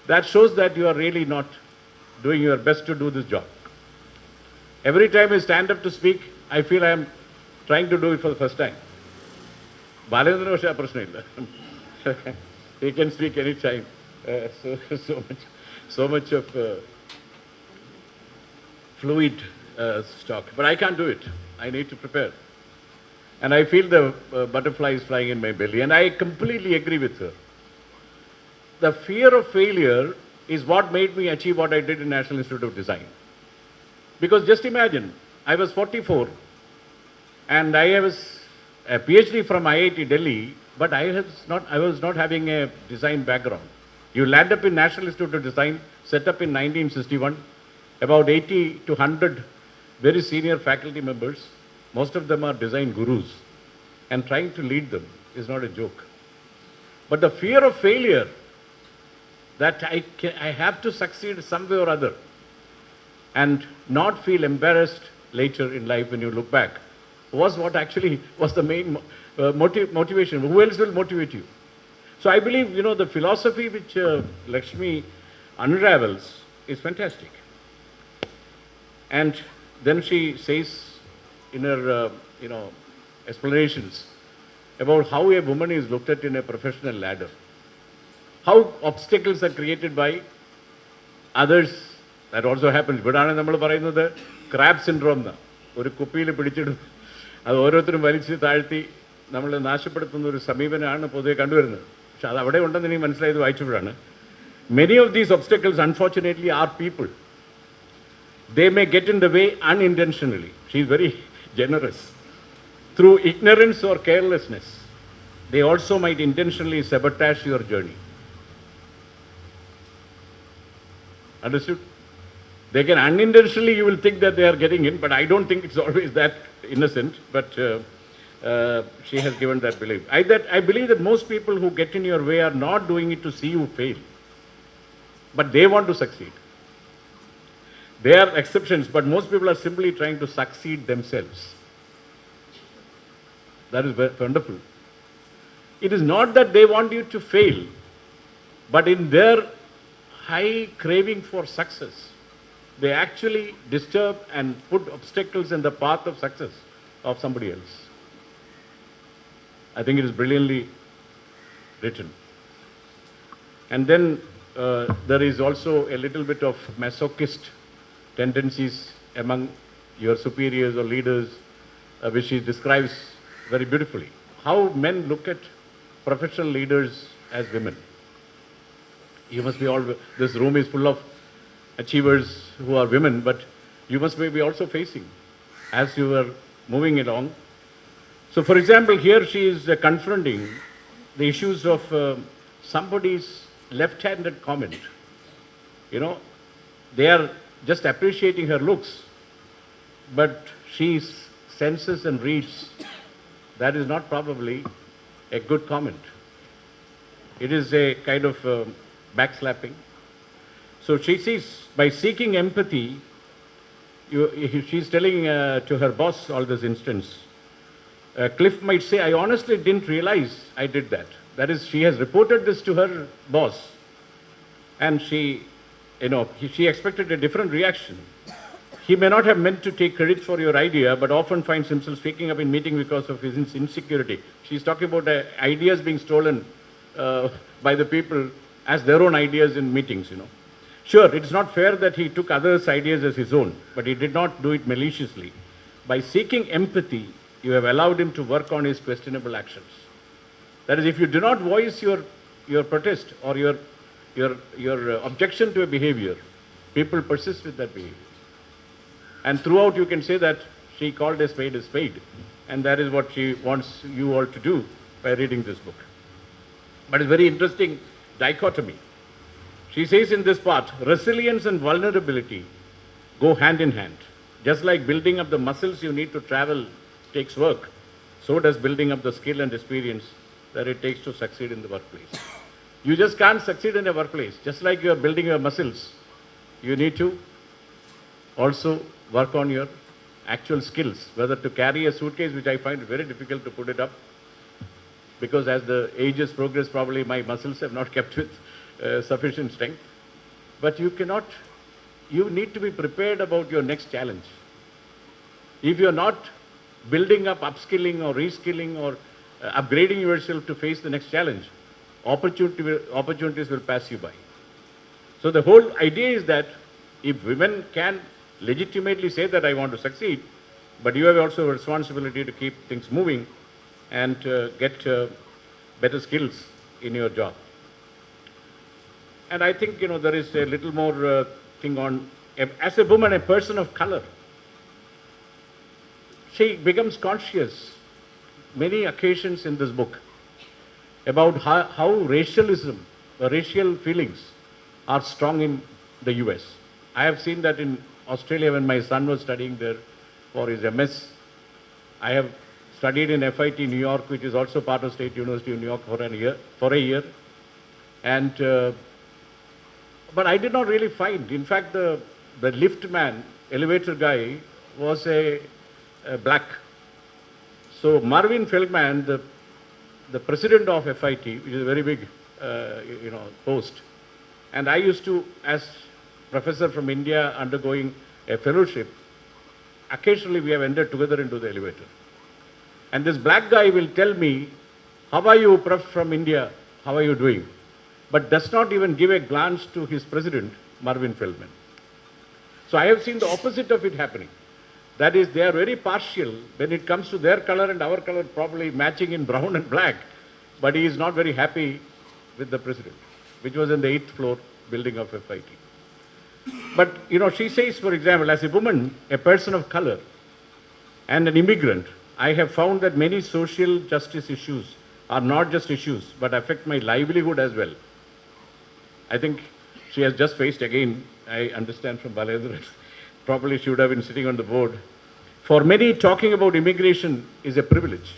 that shows that you are really not doing your best to do this job. Every time I stand up to speak, I feel I am trying to do it for the first time. Balendra Vasha prashna illa. He can speak any time. So much of fluid stock. But I can't do it. I need to prepare. And I feel the butterflies flying in my belly. And I completely agree with her. The fear of failure is what made me achieve what I did in National Institute of Design. Because just imagine, I was 44 and I was a PhD from IIT Delhi, but I was not having a design background. You land up in National Institute of Design, set up in 1961, about 80 to 100 very senior faculty members. Most of them are design gurus, and trying to lead them is not a joke. But the fear of failure, that I have to succeed some way or other and not feel embarrassed later in life when you look back, was what actually was the main motivation. Who else will motivate you? So I believe, the philosophy which Lakshmi unravels is fantastic. And then she says in her, explanations about how a woman is looked at in a professional ladder, how obstacles are created by others. That also happens. ഇവിടാണ് നമ്മൾ പറയുന്നത് crab syndrome എന്ന്. ഒരു കുപ്പിയിൽ പിടിച്ചിടും, അത് ഓരോരുത്തരും വലിച്ച് താഴ്ത്തി നമ്മൾ നാശപ്പെടുത്തുന്ന ഒരു സമീപനമാണ് പൊതുവെ കണ്ടുവരുന്നത്. പക്ഷെ അത് അവിടെ ഉണ്ടെന്ന് എനിക്ക് മനസ്സിലായത് വായിച്ചപ്പോഴാണ്. Many of these obstacles, unfortunately, are people. They may get in the way unintentionally. She is very generous. Through ignorance or carelessness, they also might intentionally sabotage your journey. Understood? They can unintentionally, you will think that they are getting in, but I don't think it's always that innocent. But she has given that belief. I believe that most people who get in your way are not doing it to see you fail, but they want to succeed. There are exceptions, but most people are simply trying to succeed themselves. That is wonderful. It is not that they want you to fail, but in their high craving for success, they actually disturb and put obstacles in the path of success of somebody else. I think it is brilliantly written. And then there is also a little bit of masochist tendencies among your superiors or leaders, which she describes very beautifully. How men look at professional leaders as women. You must be all, this room is full of achievers who are women, but you must be also facing as you are moving along. So for example, here she is confronting the issues of somebody's left-handed comment. They are just appreciating her looks, but she senses and reads that is not probably a good comment. It is a kind of backslapping. So she sees, by seeking empathy, she's telling to her boss all this instance. Cliff might say, I honestly didn't realize I did that. That is, she has reported this to her boss, and she expected a different reaction. He may not have meant to take credit for your idea, but often finds himself speaking up in meeting because of his insecurity. She's talking about ideas being stolen by the people as their own ideas in meetings, Sure, it's not fair that he took others' ideas as his own, but he did not do it maliciously. By seeking empathy, you have allowed him to work on his questionable actions. That is, if you do not voice your protest or your objection to a behavior, people persist with that behavior. And throughout you can say that she called a spade, and that is what she wants you all to do by reading this book. But it's very interesting dichotomy. She says in this part, resilience and vulnerability go hand in hand. Just like building up the muscles you need to travel takes work, so does building up the skill and experience that it takes to succeed in the workplace. You just can't succeed in a workplace. Just like you are building your muscles, you need to also work on your actual skills, whether to carry a suitcase, which I find very difficult to put it up, because as the ages progress, probably my muscles have not kept with sufficient strength. But you need to be prepared about your next challenge. If you're not building up, upskilling or reskilling or upgrading yourself to face the next challenge, opportunities will pass you by. So the whole idea is that if women can legitimately say that I want to succeed, but you have also a responsibility to keep things moving and get better skills in your job. And I think, there is a little more thing on, as a woman, a person of color, she becomes conscious many occasions in this book about how racialism, racial feelings are strong in the US. I have seen that in Australia when my son was studying there for his MS. I have studied in FIT New York, which is also part of State University of New York for a year. And but I did not really find, in fact, the lift man, elevator guy, was a black. So Marvin Feldman, the president of FIT, which is a very big, post, and I used to, as professor from India undergoing a fellowship, occasionally we have entered together into the elevator. And this black guy will tell me, how are you, Prof, from India? How are you doing? But does not even give a glance to his president, Marvin Feldman. So I have seen the opposite of it happening. That is, they are very partial when it comes to their color and our color probably matching in brown and black, but he is not very happy with the president, which was in the 8th floor building of FIT. But, she says, for example, as a woman, a person of color, and an immigrant, I have found that many social justice issues are not just issues, but affect my livelihood as well. I think she has just faced again, I understand from Balendra, probably she would have been sitting on the board. For many, talking about immigration is a privilege.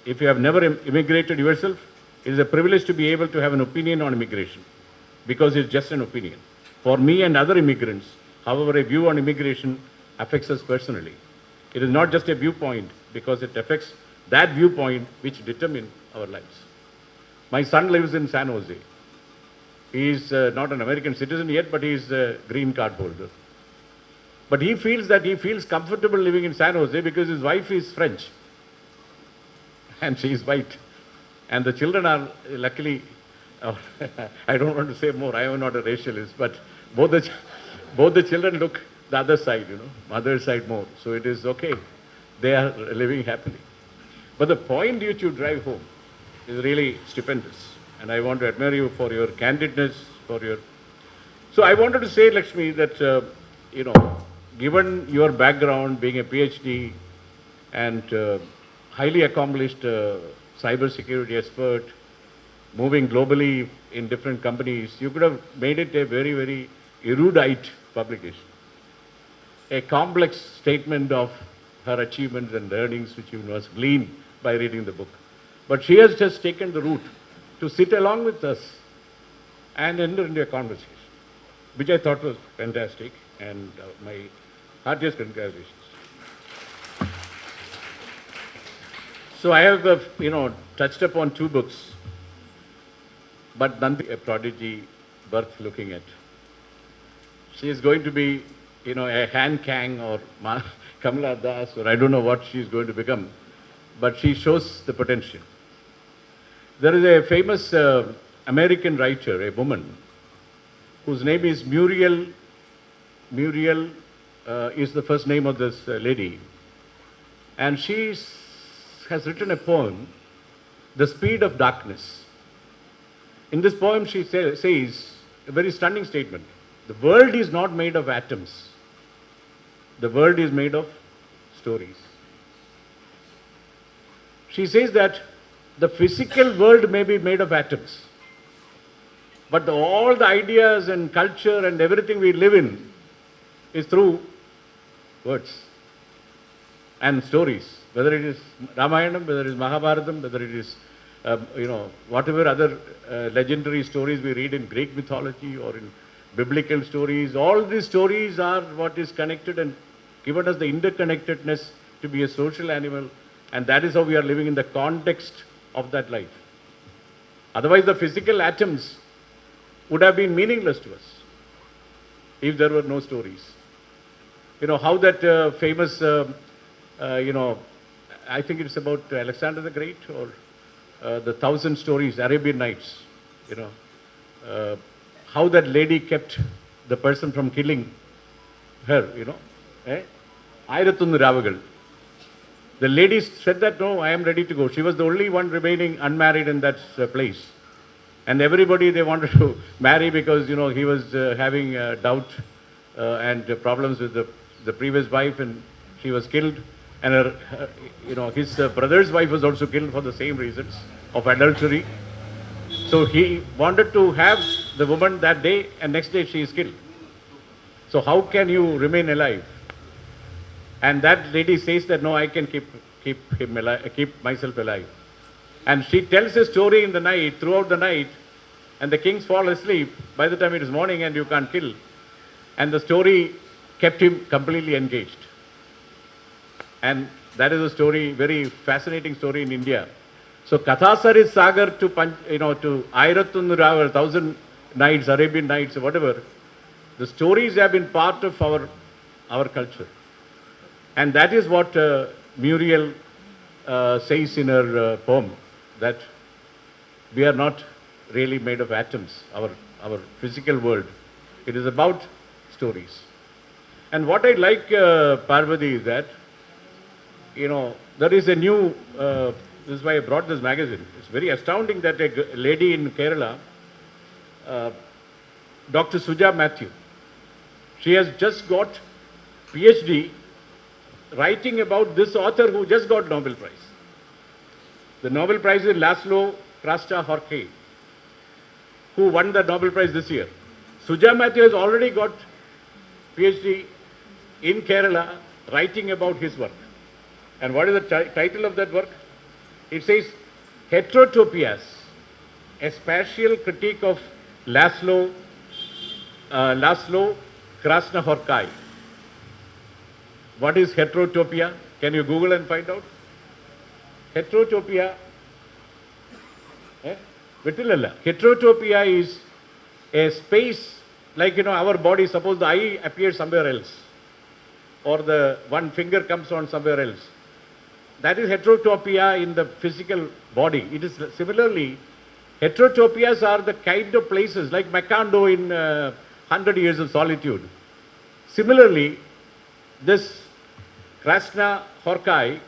If you have never immigrated yourself, it is a privilege to be able to have an opinion on immigration, because it's just an opinion. For me and other immigrants, however, a view on immigration affects us personally. It is not just a viewpoint, because it affects that viewpoint which determines our lives. My son lives in San Jose. He is not an American citizen yet, but he is a green card holder. But he feels comfortable living in San Jose because his wife is French and she is white. And the children are luckily, I don't want to say more, I am not a racialist, but both the children look the other side, mother's side more. So it is okay. They are living happily. But the point which you drive home is really stupendous. And I want to admire you for your candidness, So I wanted to say, Lakshmi, that, given your background, being a PhD and highly accomplished cybersecurity expert, moving globally in different companies, you could have made it a very, very erudite publication. A complex statement of her achievements and learnings which you must glean by reading the book. But she has just taken the route to sit along with us and enter into a conversation, which I thought was fantastic. And my Heartiest congratulations. So I have, touched upon 2 books, but Nandi, a prodigy worth looking at. She is going to be, a Han Kang or Kamala Das, or I don't know what she is going to become, but she shows the potential. There is a famous American writer, a woman, whose name is Muriel. Muriel is the first name of this lady. And she has written a poem, The Speed of Darkness. In this poem, she says a very stunning statement. The world is not made of atoms. The world is made of stories. She says that the physical world may be made of atoms, but all the ideas and culture and everything we live in is through words and stories, whether it is Ramayanam, whether it is Mahabharatam, whether it is, whatever other legendary stories we read in Greek mythology or in biblical stories. All these stories are what is connected and given us the interconnectedness to be a social animal, and that is how we are living in the context of that life. Otherwise, the physical atoms would have been meaningless to us if there were no stories. How that famous, I think it's about Alexander the Great or the 1,000 stories, Arabian Nights, how that lady kept the person from killing her, Ayratunu Ravagal. The lady said that, no, I am ready to go. She was the only one remaining unmarried in that place. And everybody they wanted to marry because, he was having doubt and problems with the previous wife, and she was killed. And his brother's wife was also killed for the same reasons of adultery. So he wanted to have the woman that day, and next day she is killed. So how can you remain alive? And that lady says that, no, I can keep him alive, keep myself alive. And she tells a story in the night, throughout the night, and the kings fall asleep by the time it is morning and you can't kill. And the story kept him completely engaged. And that is a story, very fascinating story in India. So Kathasarit Sagar to Ayratunu Ravagal, 1,000 Nights, Arabian Nights, whatever, the stories have been part of our culture. And that is what Muriel says in her poem, that we are not really made of atoms, our physical world. It is about stories. And what I like, Parvati, is that, there is a new, this is why I brought this magazine. It's very astounding that a lady in Kerala, Dr. Suja Matthew, she has just got PhD writing about this author who just got Nobel Prize. The Nobel Prize is Laszlo Krasta-Horkey, who won the Nobel Prize this year. Suja Matthew has already got PhD in Kerala writing about his work. And what is the title of that work? It says, Heterotopias, a spatial critique of Laszlo Krasna-Horkey. What is heterotopia? Can you Google and find out? Heterotopia. Heterotopia is a space like, our body. Suppose the eye appears somewhere else, or the one finger comes on somewhere else. That is heterotopia in the physical body. It is similarly, heterotopias are the kind of places like Macondo in 100 Years of Solitude. Similarly, this Krasna-Horkey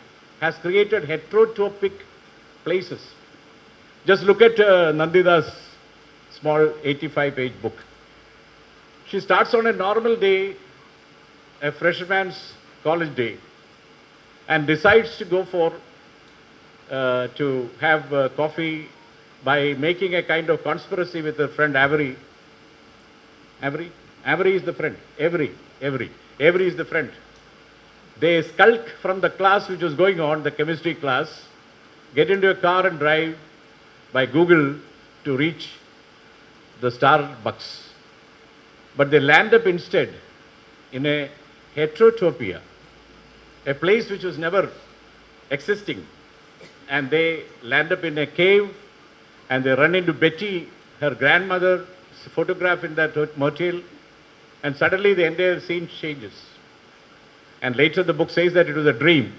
has created heterotopic places. Just look at Nandida's small 85-page book. She starts on a normal day, a freshman's college day, and decides to go to have coffee by making a kind of conspiracy with her friend Avery. Avery is the friend. Avery is the friend. They skulk from the class which was going on, the chemistry class, get into a car and drive by Google to reach the Starbucks. But they land up instead in a heterotopia, a place which was never existing. And they land up in a cave and they run into Betty, her grandmother's photograph in that motel, and suddenly the entire scene changes. And later the book says that it was a dream.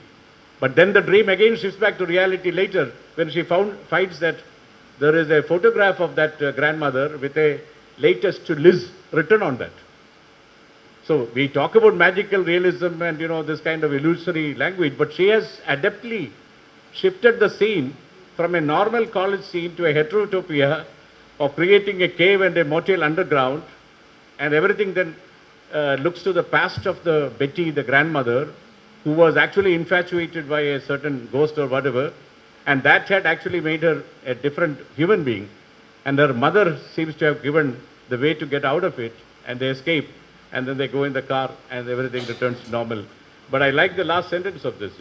But then the dream again shifts back to reality later when she finds that there is a photograph of that grandmother with a latest to Liz written on that. So we talk about magical realism and this kind of illusory language, but she has adeptly shifted the scene from a normal college scene to a heterotopia of creating a cave and a motel underground, and everything then looks to the past of the Betty, the grandmother, who was actually infatuated by a certain ghost or whatever, and that had actually made her a different human being, and her mother seems to have given the way to get out of it, and they escape, and then they go in the car and everything returns to normal. But I like the last sentence of this,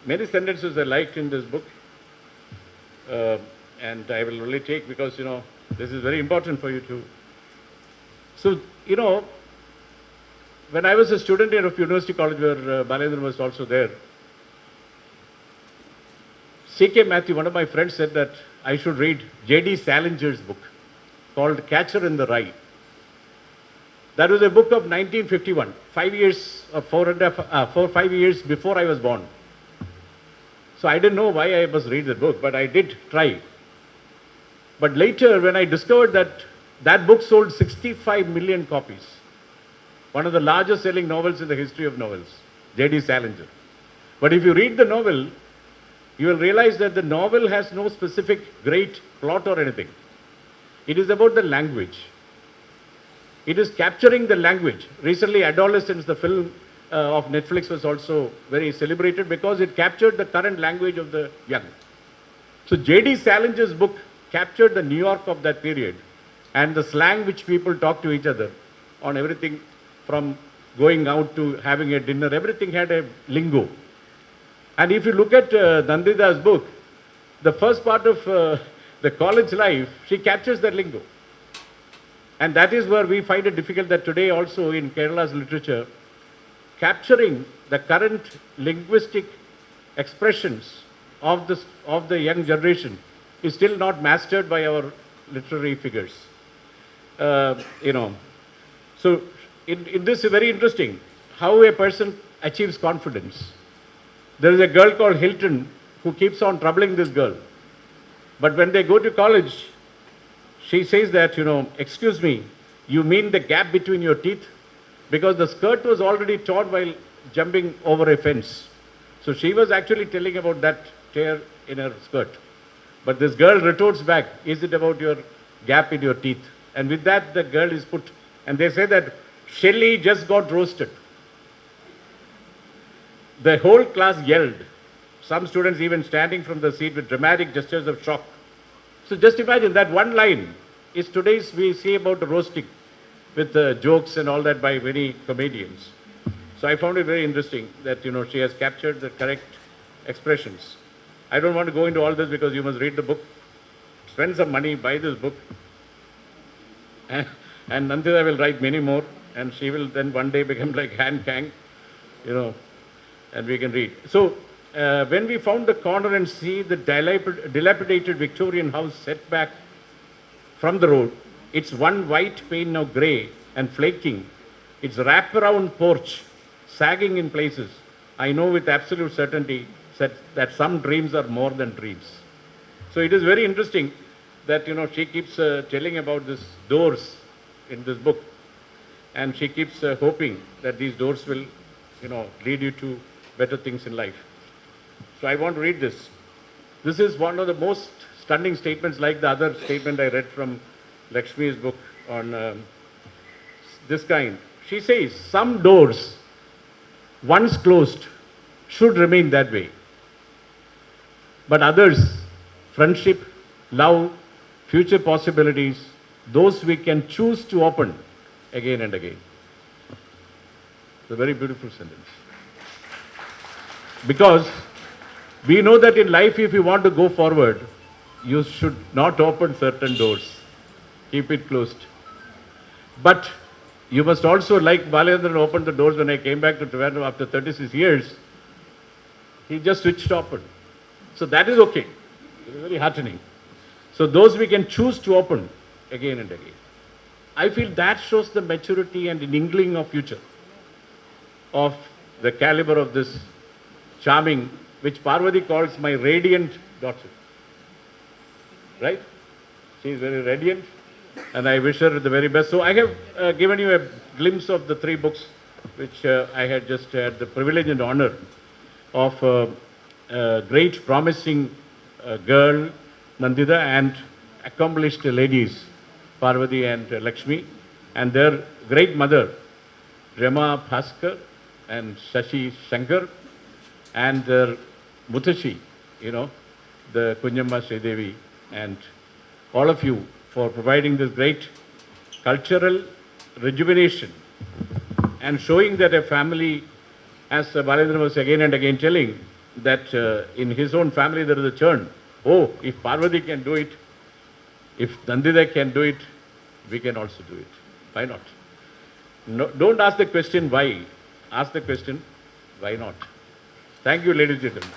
Many sentences I liked in this book, and I will only take because, this is very important for you to. So, when I was a student of University College where Balendra was also there, C.K. Matthew, one of my friends, said that I should read J.D. Salinger's book called Catcher in the Rye. That was a book of 1951, 5 years or 5 years before I was born. So I didn't know why I must read the book, but I did try. But later, when I discovered that that book sold 65 million copies, one of the largest selling novels in the history of novels, J.D. Salinger. But if you read the novel, you will realize that the novel has no specific great plot or anything. It is about the language. It is capturing the language. Recently, Adolescence, the film of Netflix, was also very celebrated because it captured the current language of the young. So J.D. Salinger's book captured the New York of that period and the slang which people talk to each other on everything from going out to having a dinner. Everything had a lingo. And if you look at Nandida's book, the first part of the college life, she captures that lingo. And that is where we find it difficult that today also in Kerala's literature, capturing the current linguistic expressions of the young generation is still not mastered by our literary figures. So in this is very interesting, how a person achieves confidence. There is a girl called Hilton who keeps on troubling this girl. But when they go to college, she says that, excuse me, you mean the gap between your teeth? Because the skirt was already torn while jumping over a fence. So she was actually telling about that tear in her skirt. But this girl retorts back, is it about your gap in your teeth? And with that, the girl is put. And they say that Shelley just got roasted. The whole class yelled. Some students even standing from the seat with dramatic gestures of shock. So just imagine that one line is today's we see about the roasting with jokes and all that by many comedians. So I found it very interesting that, she has captured the correct expressions. I don't want to go into all this because you must read the book, spend some money, buy this book. And Nandita will write many more, and she will then one day become like Han Kang, and we can read. So when we found the corner and see the dilapidated Victorian house set back from the road, its one white pane now grey and flaking, its wraparound porch sagging in places, I know with absolute certainty that some dreams are more than dreams. So it is very interesting that, she keeps telling about these doors in this book, and she keeps hoping that these doors will, lead you to better things in life. So I want to read this. This is one of the most stunning statements, like the other statement I read from Lakshmi's book on this kind. She says, some doors, once closed, should remain that way. But others, friendship, love, future possibilities, those we can choose to open again and again. It's a very beautiful sentence. Because we know that in life, if you want to go forward, you should not open certain doors. Keep it closed. But you must also, like Balendran opened the doors when I came back to Trivandrum after 36 years, he just switched open. So that is okay. It is very heartening. So those we can choose to open again and again. I feel that shows the maturity and an inkling of future of the caliber of this charming, which Parvati calls my radiant daughter. Right? She is very radiant, and I wish her the very best. So I have given you a glimpse of the 3 books which I had just had the privilege and honor of a great promising girl, Nandita, and accomplished ladies, Parvati and Lakshmi, and their great mother, Rema Bhaskar and Shashi Shankar, and their Mutashi, the Kunyamma Sridevi, and all of you for providing this great cultural rejuvenation and showing that a family, as Balendra was again and again telling, that in his own family there is a churn. Oh, if Parvati can do it, if Nandita can do it, we can also do it. Why not? No, don't ask the question why. Ask the question, why not? Thank you, ladies and gentlemen.